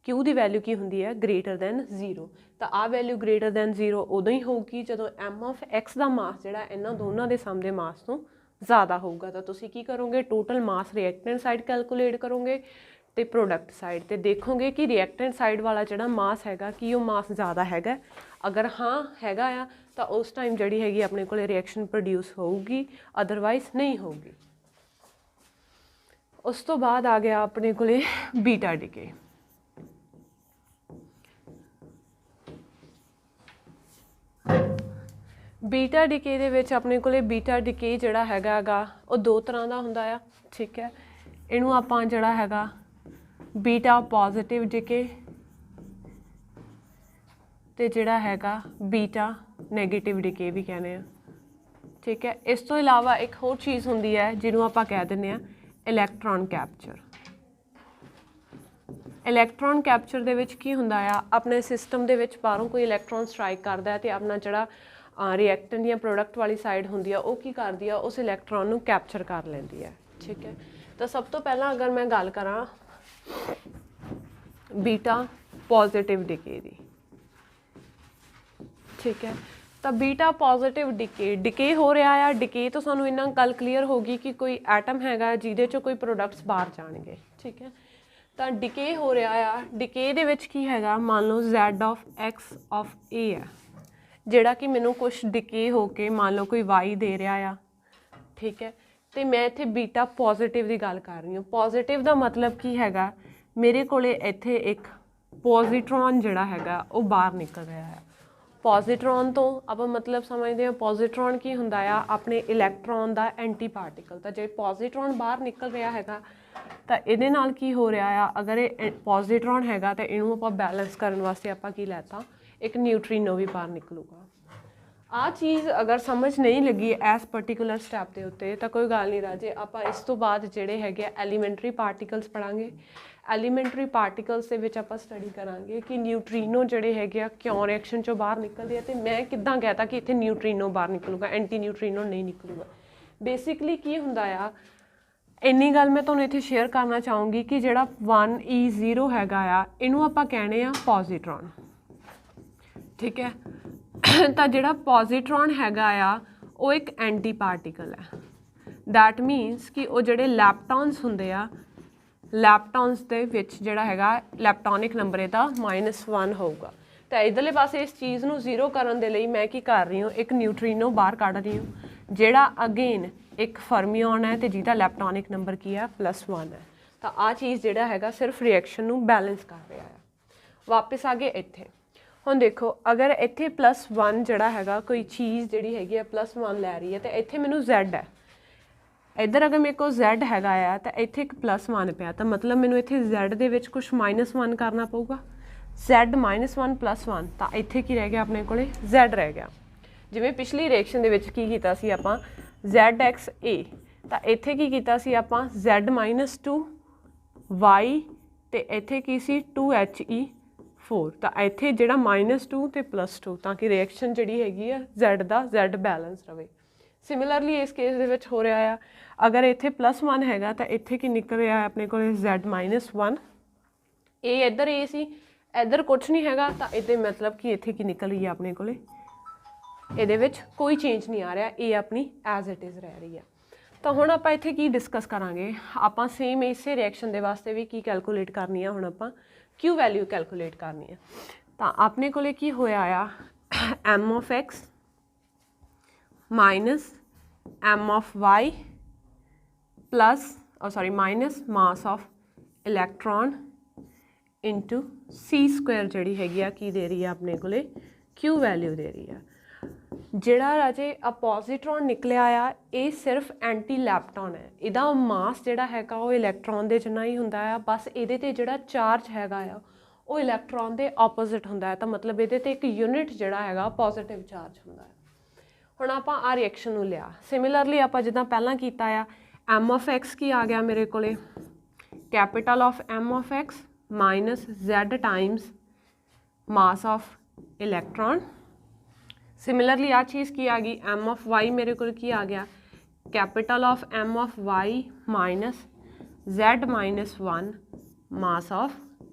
Q ਦੀ ਵੈਲਿਊ ਕੀ ਹੁੰਦੀ ਹੈ ਗ੍ਰੇਟਰ ਦੈਨ 0। ਤਾਂ ਆਹ ਵੈਲਿਊ ਗ੍ਰੇਟਰ ਦੈਨ 0 ਉਦੋਂ ਹੀ ਹੋਊਗੀ ਜਦੋਂ m ਆਫ x ਦਾ ਮਾਸ ਜਿਹੜਾ ਇਹਨਾਂ ਦੋਨਾਂ ਦੇ ਸਮ ਦੇ ਮਾਸ ਤੋਂ ਜ਼ਿਆਦਾ ਹੋਊਗਾ। ਤਾਂ ਤੁਸੀਂ ਕੀ ਕਰੋਗੇ ਟੋਟਲ ਮਾਸ ਰਿਐਕਟੈਂਟ ਸਾਈਡ ਕੈਲਕੂਲੇਟ ਕਰੋਗੇ ਅਤੇ ਪ੍ਰੋਡਕਟ ਸਾਈਡ 'ਤੇ ਦੇਖੋਗੇ ਕਿ ਰਿਐਕਟੈਂਟ ਸਾਈਡ ਵਾਲਾ ਜਿਹੜਾ ਮਾਸ ਹੈਗਾ ਕੀ ਉਹ ਮਾਸ ਜ਼ਿਆਦਾ ਹੈਗਾ। ਅਗਰ ਹਾਂ ਹੈਗਾ ਆ ਤਾਂ ਉਸ ਟਾਈਮ ਜਿਹੜੀ ਹੈਗੀ ਆਪਣੇ ਕੋਲ ਰਿਐਕਸ਼ਨ ਪ੍ਰੋਡਿਊਸ ਹੋਊਗੀ, ਅਦਰਵਾਈਜ਼ ਨਹੀਂ ਹੋਊਗੀ। ਉਸ ਤੋਂ ਬਾਅਦ ਆ ਗਿਆ ਆਪਣੇ ਕੋਲ ਬੀਟਾ ਡਿਕੇ। ਬੀਟਾ ਡਿਕੇ ਦੇ ਵਿੱਚ ਆਪਣੇ ਕੋਲ ਬੀਟਾ ਡਿਕੇ ਜਿਹੜਾ ਹੈਗਾ ਉਹ ਦੋ ਤਰ੍ਹਾਂ ਦਾ ਹੁੰਦਾ ਆ, ਠੀਕ ਹੈ। ਇਹਨੂੰ ਆਪਾਂ ਜਿਹੜਾ ਹੈਗਾ ਬੀਟਾ ਪੋਜ਼ਿਟਿਵ ਡਿਕੇ ਅਤੇ ਜਿਹੜਾ ਹੈਗਾ ਬੀਟਾ ਨੈਗੇਟਿਵ ਡਿਕੇ ਵੀ ਕਹਿੰਦੇ ਆ, ਠੀਕ ਹੈ। ਇਸ ਤੋਂ ਇਲਾਵਾ ਇੱਕ ਹੋਰ ਚੀਜ਼ ਹੁੰਦੀ ਹੈ ਜਿਹਨੂੰ ਆਪਾਂ ਕਹਿ ਦਿੰਦੇ ਹਾਂ ਇਲੈਕਟ੍ਰੋਨ ਕੈਪਚਰ। ਇਲੈਕਟ੍ਰੋਨ ਕੈਪਚਰ ਦੇ ਵਿੱਚ ਕੀ ਹੁੰਦਾ ਆ, ਆਪਣੇ ਸਿਸਟਮ ਦੇ ਵਿੱਚ ਬਾਹਰੋਂ ਕੋਈ ਇਲੈਕਟ੍ਰੋਨ ਸਟ੍ਰਾਈਕ ਕਰਦਾ ਤੇ ਆਪਣਾ ਜਿਹੜਾ ਰਿਐਕਟੈਂਟ ਜਾਂ ਪ੍ਰੋਡਕਟ ਵਾਲੀ ਸਾਈਡ ਹੁੰਦੀ ਆ ਉਹ ਕੀ ਕਰਦੀ ਆ, ਉਸ ਇਲੈਕਟ੍ਰੋਨ ਨੂੰ ਕੈਪਚਰ ਕਰ ਲੈਂਦੀ ਹੈ। ਠੀਕ ਹੈ, ਤਾਂ ਸਭ ਤੋਂ ਪਹਿਲਾਂ ਅਗਰ ਮੈਂ ਗੱਲ ਕਰਾਂ ਬੀਟਾ ਪੋਜ਼ਿਟਿਵ ਡਿਕੇ ਦੀ, ਠੀਕ ਹੈ, ਤਾਂ ਬੀਟਾ ਪੋਜ਼ਿਟਿਵ ਡਿਕੇ ਹੋ ਰਿਹਾ ਆ। ਡਿਕੇ ਤੋਂ ਸਾਨੂੰ ਇੰਨਾ ਗੱਲ ਕਲੀਅਰ ਹੋ ਗਈ ਕਿ ਕੋਈ ਐਟਮ ਹੈਗਾ ਜਿਹਦੇ 'ਚੋਂ ਕੋਈ ਪ੍ਰੋਡਕਟਸ ਬਾਹਰ ਜਾਣਗੇ। ਠੀਕ ਹੈ, ਤਾਂ ਡਿਕੇ ਹੋ ਰਿਹਾ ਆ। ਡਿਕੇ ਦੇ ਵਿੱਚ ਕੀ ਹੈਗਾ, ਮੰਨ ਲਓ Z of X of A ਹੈ, ਜਿਹੜਾ ਕਿ ਮੈਨੂੰ ਕੁਛ ਡਿਕੇ ਹੋ ਕੇ ਮੰਨ ਲਓ ਕੋਈ Y ਦੇ ਰਿਹਾ ਆ। ਠੀਕ ਹੈ, ਅਤੇ ਮੈਂ ਇੱਥੇ ਬੀਟਾ ਪੋਜ਼ਿਟਿਵ ਦੀ ਗੱਲ ਕਰ ਰਹੀ ਹਾਂ। ਪੋਜ਼ਿਟਿਵ ਦਾ ਮਤਲਬ ਕੀ ਹੈਗਾ, ਮੇਰੇ ਕੋਲ ਇੱਥੇ ਇੱਕ ਪੋਜ਼ਿਟਰੋਨ ਜਿਹੜਾ ਹੈਗਾ ਉਹ ਬਾਹਰ ਨਿਕਲ ਰਿਹਾ ਹੈ। ਪੋਜ਼ਿਟਰੋਨ ਤੋਂ ਆਪਾਂ ਮਤਲਬ ਸਮਝਦੇ ਹਾਂ, ਪੋਜ਼ਿਟਰੋਨ ਕੀ ਹੁੰਦਾ ਆ, ਆਪਣੇ ਇਲੈਕਟ੍ਰੋਨ ਦਾ ਐਂਟੀ ਪਾਰਟੀਕਲ। ਤਾਂ ਜੇ ਪੋਜ਼ਿਟਰੋਨ ਬਾਹਰ ਨਿਕਲ ਰਿਹਾ ਹੈਗਾ ਤਾਂ ਇਹਦੇ ਨਾਲ ਕੀ ਹੋ ਰਿਹਾ ਆ, ਅਗਰ ਇਹ ਪੋਜ਼ਿਟਰੋਨ ਹੈਗਾ ਤਾਂ ਇਹਨੂੰ ਆਪਾਂ ਬੈਲੈਂਸ ਕਰਨ ਵਾਸਤੇ ਆਪਾਂ ਕੀ ਲੈਤਾ, ਇੱਕ ਨਿਊਟਰੀਨੋ ਵੀ ਬਾਹਰ ਨਿਕਲੂਗਾ। ਆਹ ਚੀਜ਼ ਅਗਰ ਸਮਝ ਨਹੀਂ ਲੱਗੀ ਇਸ ਪਰਟੀਕੂਲਰ ਸਟੈਪ ਦੇ ਉੱਤੇ ਤਾਂ ਕੋਈ ਗੱਲ ਨਹੀਂ ਰਾਜੇ, ਆਪਾਂ ਇਸ ਤੋਂ ਬਾਅਦ ਜਿਹੜੇ ਹੈਗੇ ਐਲੀਮੈਂਟਰੀ ਪਾਰਟੀਕਲਸ ਪੜ੍ਹਾਂਗੇ। ਐਲੀਮੈਂਟਰੀ ਪਾਰਟੀਕਲਸ ਦੇ ਵਿੱਚ ਆਪਾਂ ਸਟੱਡੀ ਕਰਾਂਗੇ ਕਿ ਨਿਊਟਰੀਨੋ ਜਿਹੜੇ ਹੈਗੇ ਆ ਕਿਉਂ ਰਿਐਕਸ਼ਨ 'ਚੋਂ ਬਾਹਰ ਨਿਕਲਦੇ ਆ, ਅਤੇ ਮੈਂ ਕਿੱਦਾਂ ਕਹਿਤਾ ਕਿ ਇੱਥੇ ਨਿਊਟਰੀਨੋ ਬਾਹਰ ਨਿਕਲੂਗਾ, ਐਂਟੀ ਨਿਊਟਰੀਨੋ ਨਹੀਂ ਨਿਕਲੂਗਾ। ਬੇਸਿਕਲੀ ਕੀ ਹੁੰਦਾ ਆ, ਇੰਨੀ ਗੱਲ ਮੈਂ ਤੁਹਾਨੂੰ ਇੱਥੇ ਸ਼ੇਅਰ ਕਰਨਾ ਚਾਹੂੰਗੀ ਕਿ ਜਿਹੜਾ 1E0 ਹੈਗਾ ਆ, ਇਹਨੂੰ ਆਪਾਂ ਕਹਿੰਦੇ ਆ ਪੋਜ਼ਿਟਰੋਨ। ਠੀਕ ਹੈ, ਤਾਂ ਜਿਹੜਾ ਪੋਜ਼ਿਟਰੋਨ ਹੈਗਾ ਆ ਉਹ ਇੱਕ ਐਂਟੀ ਪਾਰਟੀਕਲ ਹੈ। ਦੈਟ ਮੀਨਸ ਕਿ ਉਹ ਜਿਹੜੇ ਲੈਪਟੋਨਸ ਹੁੰਦੇ ਆ, ਲੈਪਟੋਨਸ ਦੇ ਵਿੱਚ ਜਿਹੜਾ ਹੈਗਾ ਲੈਪਟੋਨਿਕ ਨੰਬਰ ਇਹਦਾ -1 ਹੋਊਗਾ। ਤਾਂ ਇੱਧਰਲੇ ਪਾਸੇ ਇਸ ਚੀਜ਼ ਨੂੰ 0 ਕਰਨ ਦੇ ਲਈ ਮੈਂ ਕੀ ਕਰ ਰਹੀ ਹਾਂ, ਇੱਕ ਨਿਊਟਰੀਨੋ ਬਾਹਰ ਕੱਢ ਰਹੀ ਹਾਂ, ਜਿਹੜਾ ਅਗੇਨ ਇੱਕ ਫਰਮੀਓਨ ਹੈ ਅਤੇ ਜਿਹਦਾ ਲੈਪਟੋਨਿਕ ਨੰਬਰ ਕੀ ਹੈ, +1 ਹੈ। ਤਾਂ ਆਹ ਚੀਜ਼ ਜਿਹੜਾ ਹੈਗਾ ਸਿਰਫ ਰਿਐਕਸ਼ਨ ਨੂੰ ਬੈਲੈਂਸ ਕਰ ਰਿਹਾ ਹੈ। ਵਾਪਸ ਆ ਗਏ ਇੱਥੇ। ਹੁਣ ਦੇਖੋ, ਅਗਰ ਇੱਥੇ +1 ਜਿਹੜਾ ਹੈਗਾ ਕੋਈ ਚੀਜ਼ ਜਿਹੜੀ ਹੈਗੀ ਆ +1 ਲੈ ਰਹੀ ਹੈ, ਅਤੇ ਇੱਥੇ ਮੈਨੂੰ Z ਹੈ। ਇੱਧਰ ਅਗਰ ਮੇਰੇ ਕੋਲ Z ਹੈਗਾ ਆ ਤਾਂ ਇੱਥੇ ਇੱਕ +1 ਪਿਆ, ਤਾਂ ਮਤਲਬ ਮੈਨੂੰ ਇੱਥੇ Z ਦੇ ਵਿੱਚ ਕੁਛ -1 ਕਰਨਾ ਪਊਗਾ। Z -1 +1, ਤਾਂ ਇੱਥੇ ਕੀ ਰਹਿ ਗਿਆ ਆਪਣੇ ਕੋਲੇ, Z ਰਹਿ ਗਿਆ। ਜਿਵੇਂ ਪਿਛਲੀ ਰਿਐਕਸ਼ਨ ਦੇ ਵਿੱਚ ਕੀ ਕੀਤਾ ਸੀ ਆਪਾਂ, ZXA, ਤਾਂ ਇੱਥੇ ਕੀ ਕੀਤਾ ਸੀ ਆਪਾਂ, Z -2 Y, ਅਤੇ ਇੱਥੇ ਕੀ ਸੀ 2HE4, ਤਾਂ ਇੱਥੇ ਜਿਹੜਾ -2 ਅਤੇ +2, ਤਾਂ ਕਿ ਰਿਐਕਸ਼ਨ ਜਿਹੜੀ ਹੈਗੀ ਆ Z ਦਾ Z ਬੈਲੈਂਸ ਰਵੇ। ਸਿਮਿਲਰਲੀ ਇਸ ਕੇਸ ਦੇ ਵਿੱਚ ਹੋ ਰਿਹਾ ਆ, ਅਗਰ ਇੱਥੇ +1 ਹੈਗਾ ਤਾਂ ਇੱਥੇ ਕੀ ਨਿਕਲ ਰਿਹਾ ਹੈ ਆਪਣੇ ਕੋਲ, Z -1। ਇਹ ਇੱਧਰ A ਸੀ, ਇੱਧਰ ਕੁਛ ਨਹੀਂ ਹੈਗਾ, ਤਾਂ ਇਹਦੇ ਮਤਲਬ ਕਿ ਇੱਥੇ ਕੀ ਨਿਕਲ ਰਹੀ ਹੈ ਆਪਣੇ ਕੋਲ, ਇਹਦੇ ਵਿੱਚ ਕੋਈ ਚੇਂਜ ਨਹੀਂ ਆ ਰਿਹਾ, ਇਹ ਆਪਣੀ ਐਜ਼ ਇਟ ਇਜ਼ ਰਹਿ ਰਹੀ ਹੈ। ਤਾਂ ਹੁਣ ਆਪਾਂ ਇੱਥੇ ਕੀ ਡਿਸਕਸ ਕਰਾਂਗੇ, ਆਪਾਂ ਸੇਮ ਇਸੇ ਰਿਐਕਸ਼ਨ ਦੇ ਵਾਸਤੇ ਵੀ ਕੀ ਕੈਲਕੂਲੇਟ ਕਰਨੀ ਆ, ਹੁਣ ਆਪਾਂ Q ਵੈਲਿਊ ਕੈਲਕੂਲੇਟ ਕਰਨੀ ਹੈ। ਤਾਂ ਆਪਣੇ ਕੋਲੇ ਕੀ ਹੋਇਆ ਆ, M of X minus M of Y plus minus mass of electron into C square ਜਿਹੜੀ ਹੈਗੀ ਆ ਕੀ ਦੇ ਰਹੀ ਆ ਆਪਣੇ ਕੋਲੇ, Q ਵੈਲਿਊ ਦੇ ਰਹੀ ਆ। ਜਿਹੜਾ ਰਾਜੇ ਪੋਜ਼ਿਟਰੋਨ ਨਿਕਲਿਆ ਆ ਇਹ ਸਿਰਫ ਐਂਟੀ ਲੈਪਟੋਨ ਹੈ, ਇਹਦਾ ਮਾਸ ਜਿਹੜਾ ਹੈਗਾ ਉਹ ਇਲੈਕਟ੍ਰੋਨ ਦੇ ਜਿੰਨਾ ਹੀ ਹੁੰਦਾ ਆ, ਬਸ ਇਹਦੇ 'ਤੇ ਜਿਹੜਾ ਚਾਰਜ ਹੈਗਾ ਆ ਉਹ ਇਲੈਕਟ੍ਰੋਨ ਦੇ ਆਪੋਜ਼ਿਟ ਹੁੰਦਾ ਹੈ, ਤਾਂ ਮਤਲਬ ਇਹਦੇ 'ਤੇ ਇੱਕ ਯੂਨਿਟ ਜਿਹੜਾ ਹੈਗਾ ਪੋਜ਼ਿਟਿਵ ਚਾਰਜ ਹੁੰਦਾ ਹੈ। ਹੁਣ ਆਪਾਂ ਆ ਰਿਐਕਸ਼ਨ ਨੂੰ ਲਿਆ, ਸਿਮਿਲਰਲੀ ਆਪਾਂ ਜਿੱਦਾਂ ਪਹਿਲਾਂ ਕੀਤਾ ਆ, M of X ਕੀ ਆ ਗਿਆ ਮੇਰੇ ਕੋਲੇ, capital of M of X minus Z Times mass of electron. Similarly ਆ ਚੀਜ਼ ਕੀ ਆ ਗਈ, M of Y ਮੇਰੇ ਕੋਲ ਕੀ ਆ ਗਿਆ, capital of M of Y minus Z -1 mass of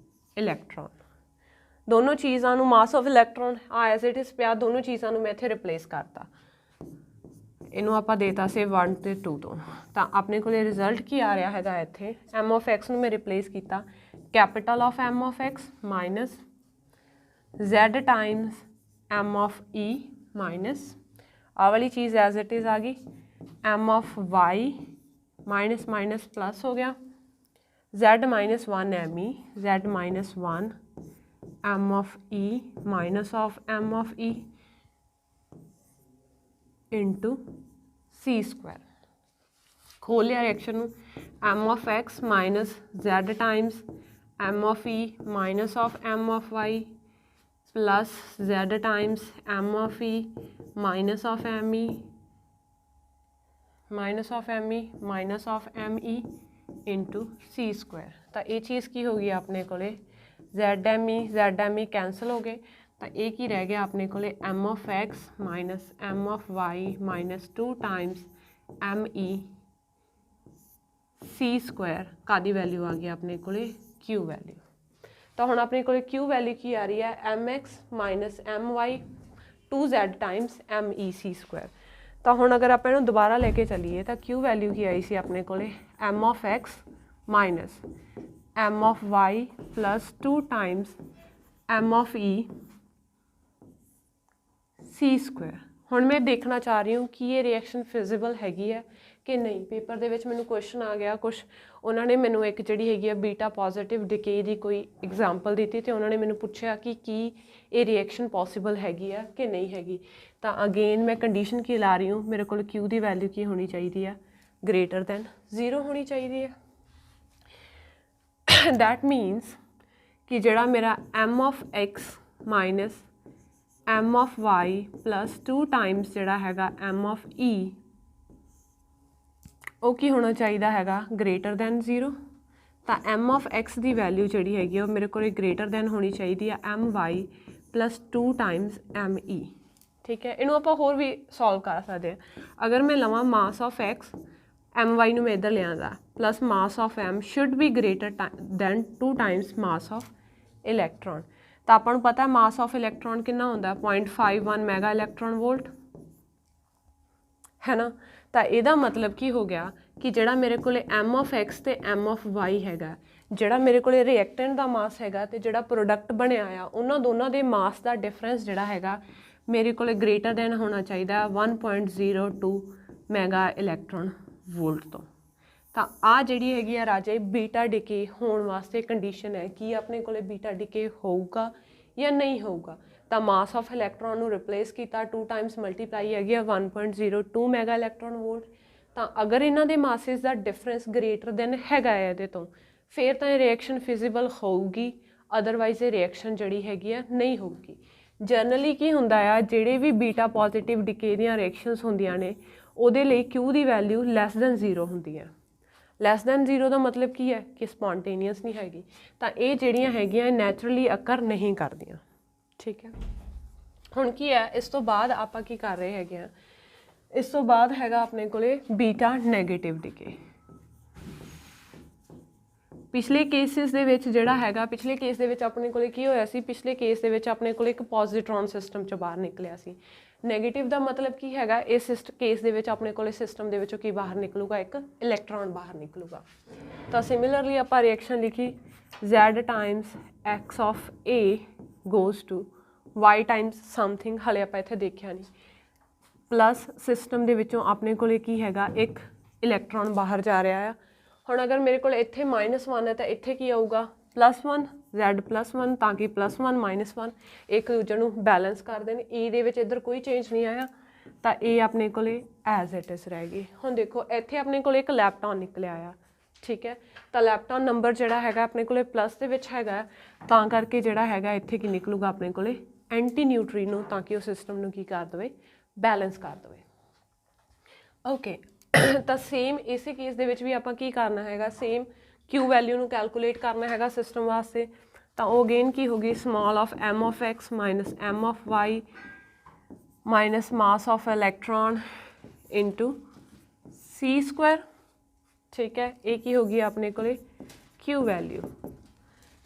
electron. ਦੋਨੋਂ ਚੀਜ਼ਾਂ ਨੂੰ ਮਾਸ of electron as it is ਪਿਆ, ਦੋਨੋਂ ਚੀਜ਼ਾਂ ਨੂੰ ਮੈਂ ਇੱਥੇ ਰਿਪਲੇਸ ਕਰਤਾ, ਇਹਨੂੰ ਆਪਾਂ ਦੇਤਾ ਸੀ 1 ਅਤੇ 2 ਤੋਂ। ਤਾਂ ਆਪਣੇ ਕੋਲ ਰਿਜ਼ਲਟ ਕੀ ਆ ਰਿਹਾ ਹੈਗਾ ਇੱਥੇ, M of X ਨੂੰ ਮੈਂ ਰਿਪਲੇਸ ਕੀਤਾ, capital of M of X minus Z Times M of E minus ਆਹ ਵਾਲੀ ਚੀਜ਼ ਐਜ਼ ਇਟ ਇਜ਼ ਆ ਗਈ, M of Y minus minus plus ਹੋ ਗਿਆ, Z -1 ME, Z -1 M of E minus of M of E into C square। खोल लिया reaction में, M of X minus Z times M of E minus of M of Y plus Z times M of E minus of ME minus of ME minus of ME into C square। तो ये चीज़ की होगी अपने को ZME cancel हो गए, तो ये की रह गया अपने को m of x minus m of y minus 2 times ME C square का दी वैल्यू आ गई अपने को Q वैल्यू। तो हुण अपने को Q वैल्यू की आ रही है mx minus my 2z times ME C square. तो हुण अगर आप इन्हूं दोबारा लेके चलीए तो Q वैल्यू की आई सी अपने को m of x minus m of y plus 2 times m of E C square. हुण मैं देखना चाह रही हूँ कि ये रिएक्शन फिजिबल हैगी है कि नहीं। पेपर दे विच मैनूं क्वेश्चन आ गया कुछ, उन्होंने मैनूं एक जिहड़ी हैगी है बीटा पॉजिटिव डिके की कोई एग्जाम्पल दी तो उन्होंने मैनूं पुछया कि ये रिएक्शन पॉसिबल हैगी है कि नहीं हैगी। तो अगेन मैं कंडीशन की ला रही हूँ, मेरे को क्यू की वैल्यू की होनी चाहिए है, ग्रेटर दैन 0 होनी चाहिए है। दैट मीनस कि जिहड़ा मेरा m of x minus m of y plus 2 times जिहड़ा हैगा m ऑफ e वो की होना चाहिए हैगा ग्रेटर दैन 0। तो m ऑफ x की वैल्यू जिहड़ी हैगी वो मेरे को ग्रेटर दैन होनी चाहिए है my प्लस 2 टाइम्स me। ठीक है, इनू आप होर भी सॉल्व कर सकते हैं। अगर मैं लवां मास ऑफ x my नूं मैं इधर लियांदा plus mass of m should be greater than 2 times mass of electron. तो आपां नूं पता है मास ऑफ इलैक्ट्रॉन कितना होंदा 0.51 मैगा इलैक्ट्रॉन वोल्ट है ना। तो यदा मतलब की हो गया कि जिहड़ा मेरे को m ऑफ x ते m ऑफ y हैगा, जिहड़ा मेरे को रिएक्टेंट का मास हैगा ते जिहड़ा प्रोडक्ट बनया आ उन्हां दोनों के मास का डिफरेंस जिहड़ा हैगा मेरे को ग्रेटर दैन होना चाहिए 1.02 मैगा इलैक्ट्रॉन वोल्ट तो। आ जिहड़ी हैगी आ राजे बीटा डिके होने वास्ते कंडीशन है कि अपने को बीटा डिके होगा या नहीं होगा। तो मास ऑफ इलैक्ट्रॉन नूं रिप्लेस किया 2 टाइम्स मल्टीप्लाई हैगी 1.02 मैगा इलैक्ट्रॉन वोल्ट। तो अगर इन्हां दे मासिस का डिफरेंस ग्रेटर दैन हैगा इहदे तो फिर तो रिएक्शन फिजिबल होगी, अदरवाइज ये रिएक्शन जिहड़ी हैगी आ नहीं होगी। जनरली की हुंदा आ जिहड़े भी बीटा पॉजिटिव डिके दीयां रिएक्शनस हुंदियां ने उहदे लई Q की वैल्यू लैस दैन 0 हुंदी है। लैस दैन 0 का मतलब की है कि स्पॉन्टेनियस नहीं हैगी। तो ये जिहड़ियां हैगियां नैचुरली अकर नहीं करदियां। ठीक है, हुण की है इस तो बाद आपां की कर रहे हैगे आ, इस तो बाद हैगा अपने कोले बीटा नैगेटिव डिके। पिछले केसिस दे विच जिहड़ा हैगा पिछले केस दे विच अपने कोले की होया सी, पिछले केस दे विच अपने कोले एक पॉजिट्रॉन सिस्टम चों बाहर निकलिया सी। नैगेटिव का मतलब की हैगा इस केस दे विच अपने कोले सिस्टम दे विचों की बाहर निकलूगा, एक इलैक्ट्रॉन बाहर निकलूगा। तो सिमिलरली आपां रिएक्शन लिखी Z times x of A goes to y times something, हले आपां इत्थे देखिया नहीं, प्लस सिस्टम दे विचों अपने कोले की हैगा एक इलैक्ट्रॉन बाहर जा रहा है। हुण अगर मेरे को इत्थे -1 है तो इत्थे की आऊगा +1 Z +1 ताकि +1 -1 एक दूजे नूं बैलेंस कर देन। ई दे विच इधर कोई चेंज नहीं आया तो ये अपने को एज इट इज़ रह गई। हुण देखो इत्थे अपने को एक लैपटॉन निकलिया आया। ठीक है, तो लैपटॉन नंबर जिहड़ा हैगा अपने को प्लस दे विच हैगा, तां करके जिहड़ा हैगा इत्थे की निकलूगा अपने को एंटी न्यूट्रीनो, ताकि उस सिस्टम नूं की कर देवे बैलेंस कर देवे। ओके, तो सेम इसी केस दे विच भी आपां की करना हैगा, सेम Q वैल्यू नूं कैलकुलेट करना हैगा सिस्टम वास्ते। तो अगेन की होगी small of m of x minus m of y minus mass of electron into C square. ठीक है, ये की होगी अपने को Q वैल्यू।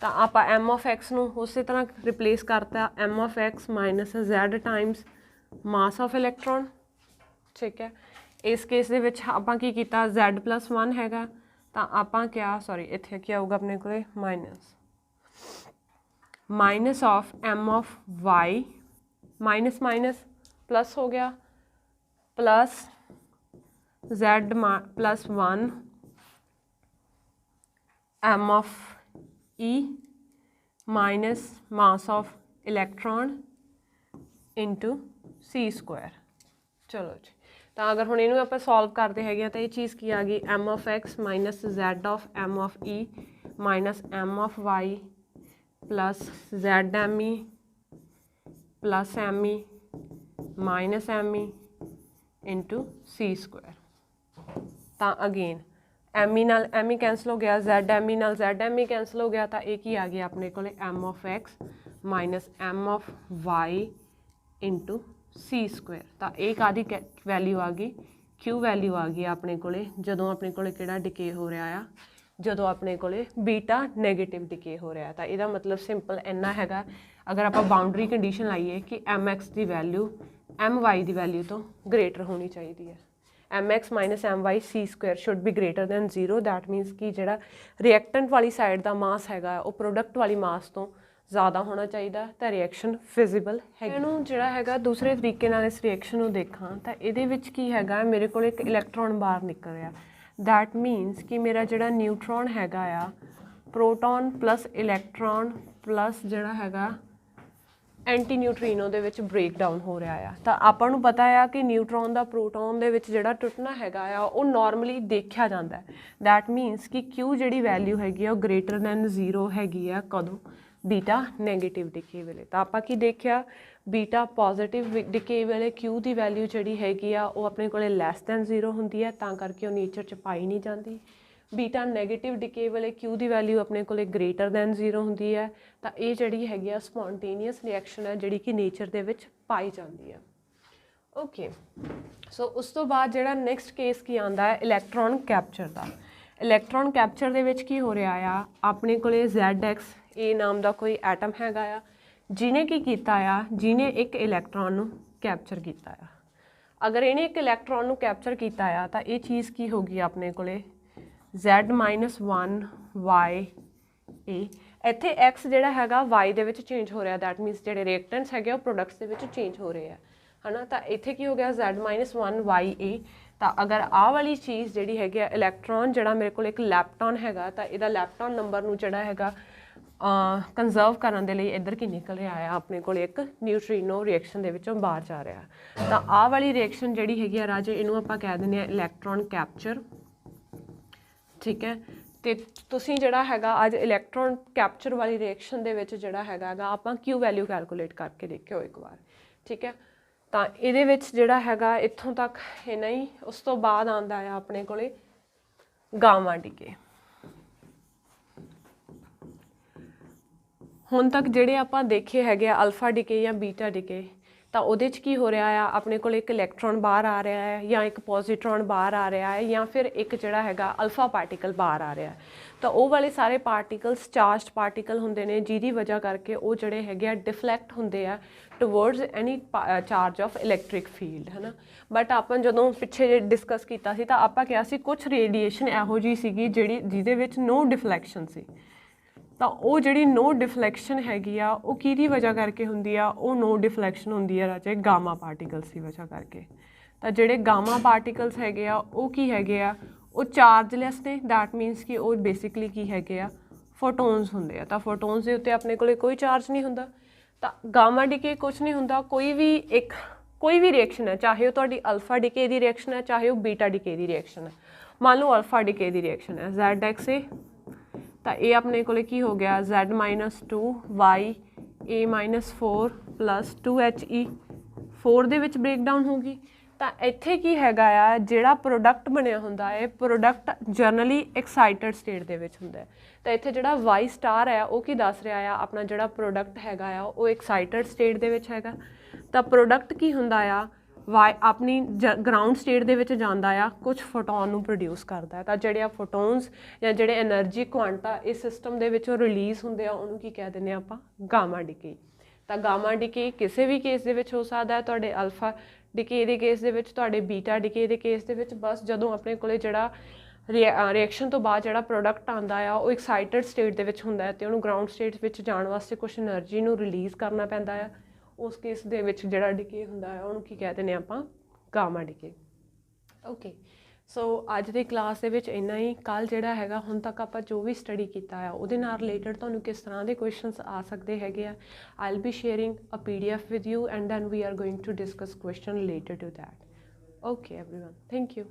तो आप m ऑफ x नूं उस तरह रिप्लेस करता m of x minus Z times mass of electron. ठीक है, इस केस दे विच आपां की कीता Z +1 हैगा, तो आपां क्या सॉरी इत्थे क्या होगा अपने को minus of m of y minus minus plus हो गया plus Z +1 m of E minus mass of electron into C square. चलो जी, तो अगर हुण इहनूं आपां सॉल्व करते हैं तो ये चीज़ की आ गई m of x minus Z of m of E minus m of y plus ZME plus ME minus ME into C square. तो अगेन एम ई नाल एम ई कैंसल हो गया, जैड एम ई नाल Z M E cancel हो गया, तो एक ही आ गया अपने को M of X minus M of Y into C square. तो एक आदि वैल्यू आ गई क्यू वैल्यू आ गई अपने को जदों अपने को डिके हो रहा आ, जदों अपने को बीटा नैगेटिव डिके हो रहा। तो यदा मतलब सिंपल इन्ना हैगा, अगर आप बाउंड्री कंडीशन लाइए कि एम एक्स की वैल्यू एम वाई की वैल्यू तो ग्रेटर होनी चाहिए है, M X minus M Y C square should be greater than zero. That means कि जो रिएक्टेंट वाली साइड का मास है वो प्रोडक्ट वाली मास तो ज़्यादा होना चाहिए, तो रिएक्शन फिजिबल है। इनू जोड़ा है दूसरे तरीके नाल इस रिएक्शन को देखा तो ये की है, मेरे को एक इलैक्ट्रॉन बाहर निकल रहा। दैट मीनस कि मेरा जोड़ा न्यूट्रॉन हैगा आ प्रोटॉन प्लस इलैक्ट्रॉन प्लस जोड़ा हैगा anti neutrino the which break down हो रहा है। तो आपां नूं पता है कि न्यूट्रॉन का प्रोटॉन दे विच जिहड़ा टुटना हैगा आ वो नॉर्मली देखा जाता है। दैट मीनस कि क्यू जिहड़ी वैल्यू हैगी वो ग्रेटर दैन जीरो हैगी आ कदों, बीटा नैगेटिव डिके वेले। तो आपां की देखिया बीटा पॉजिटिव डिके वेले क्यू की वैल्यू जिहड़ी हैगी आ वो अपने कोले लैस दैन जीरो हुंदी है, तां करके वो नेचर च पाई नहीं जाती। बीटा नैगेटिव डिके वाले क्यू की वैल्यू अपने को ग्रेटर दैन जीरो होंगी है। तो ये जी हैगी स्पॉन्टेनियस रिएक्शन है जिहड़ी कि नेचर दे विच पाई जाती है। ओके, सो उस तो बाद जो नैक्सट केस की आता है इलैक्ट्रॉन कैप्चर का। इलैक्ट्रॉन कैप्चर दे विच की हो रहा आ, अपने को जैड एक्स ए नाम का कोई एटम हैगा आ जिन्हें की कीता आ, जिन्हें एक इलैक्ट्रॉन नूं कैप्चर किया आ। अगर इन्हें एक इलैक्ट्रॉन नूं कैप्चर किया आ तो ये चीज़ की होगी अपने को Z माइनस वन वाई ए। इत्थे एक्स जोड़ा है वाई दे विच चेंज हो रहा, दैट मीनस जोड़े रिएक्टेंट्स है वो प्रोडक्ट्स दे विच चेंज हो रहे हैं, है ना। तो इत्थे की हो गया Z माइनस वन वाई ए। तो अगर आ वाली चीज़ जी है इलैक्ट्रॉन जोड़ा मेरे को एक लैप्टॉन है तो यदा लैप्टॉन नंबर नूं जोड़ा है कंजर्व करने के लिए इधर की निकल रहा है अपने को एक न्यूट्रीनो रिएक्शन के विचों बाहर जा रहा। तो आ वाली रिएक्शन जी है राजे इनू आपां कह दें इलैक्ट्रॉन कैप्चर, ठीक है। तो तुसीं जिहड़ा हैगा अज इलैक्ट्रॉन कैप्चर वाली रिएक्शन दे विच जिहड़ा हैगा आपां क्यू वैल्यू कैलकुलेट करके देखियो एक बार, ठीक है। तो इहदे विच जिहड़ा हैगा इत्थों तक इन्ना ही। उस तो बाद आंदा है अपने कोले गामा डिके। हुण तक जिहड़े आपां देखे हैगे अल्फा डिके या बीटा डिके, तो उहदे च की हो रहा है अपने को एक इलैक्ट्रॉन बाहर आ रहा है या एक पॉजिट्रॉन बाहर आ रहा है या फिर एक जिहड़ा हैगा अल्फा पार्टिकल बाहर आ रहा है। तो वो वाले सारे पार्टिकल्स चार्ज पार्टिकल होंदे ने जिहदी वजह करके वो जिहड़े हैगे डिफलैक्ट होंदे आ towards any charge of electric field, है ना। बट आपां जदों पिछे डिस्कस कीता सी तां आपां कहा सी कुछ रेडिएशन इहो जी सीगी जिहड़ी जिहदे विच नो डिफलैक्शन सी। तो वो जी नो डिफलैक्शन हैगी आ वो किहदी वजह करके हुंदी आ, वो नो डिफलैक्शन हुंदी है राजे गामा पार्टिकल्स की वजह करके। तो जिहड़े गामा पार्टिकल्स हैगे आ वो की हैगे आ वो चार्जलैस ने, दैट मीनस कि वो बेसिकली की हैगे आ फोटोन्स हुंदे आ। तो फोटोन्स के उत्ते अपने कोले कोई चार्ज नहीं हुंदा। तो गामा डिके कुछ नहीं हुंदा, कोई भी रिएक्शन है, चाहे वो तुहाडी अल्फा डिके की रिएक्शन है चाहे वो बीटा डिके की रिएक्शन है। मान लो अल्फा डिके की रिएक्शन है जैड एक्स ए, तो ये अपने को की हो गया Z minus two Y A minus four plus two H E four the which break down होगी। तो इत्थे की हैगा आ जिहड़ा प्रोडक्ट बनिया हुंदा है प्रोडक्ट जनरली एक्साइटेड स्टेट दे विच हुंदा है। तो इत्थे जिहड़ा वाई स्टार है वो की दस रहा है अपना जिहड़ा प्रोडक्ट हैगा आ वो एक्साइटेड स्टेट दे विच हैगा। तो प्रोडक्ट की हुंदा आ वाई अपनी ग्राउंड स्टेट दे विच जांदा आ कुछ फोटोन नूं प्रोड्यूस करता है। तो जिहड़े फोटोन्स या जिहड़े एनर्जी क्वांटा इस सिस्टम दे विचों रिलीज़ हुंदे आ उहनूं की कह दिंदे आपां गामा डिके। तो गामा डिके किसी भी केस दे विच हो सकदा है, तुहाडे अल्फा डिके दे केस दे विच, तुहाडे बीटा डिके दे केस दे विच। बस जदों अपने कोले जिहड़ा रिएक्शन तो बाद जिहड़ा प्रोडक्ट आंदा आ वो एक्साइटेड स्टेट दे विच हुंदा है ते उहनूं ग्राउंड स्टेट विच जाण वास्ते कुछ एनर्जी नूं रिलीज़ करना पैंदा है। उस केस दे विच जिहड़ा डिके हुंदा है उहनूं की कह दिंदे आपां गामा डिके। ओके, सो अज दी क्लास दे विच इन्ना ही। कल जिहड़ा हैगा हुण तक आपां जो भी स्टडी कीता है उहदे नाल रिलेटेड तुहानूं किस तरह दे क्वेश्चनस आ सकदे हैगे आ, I will be sharing a PDF with you and then we are going to discuss question related to that. Okay everyone, thank you.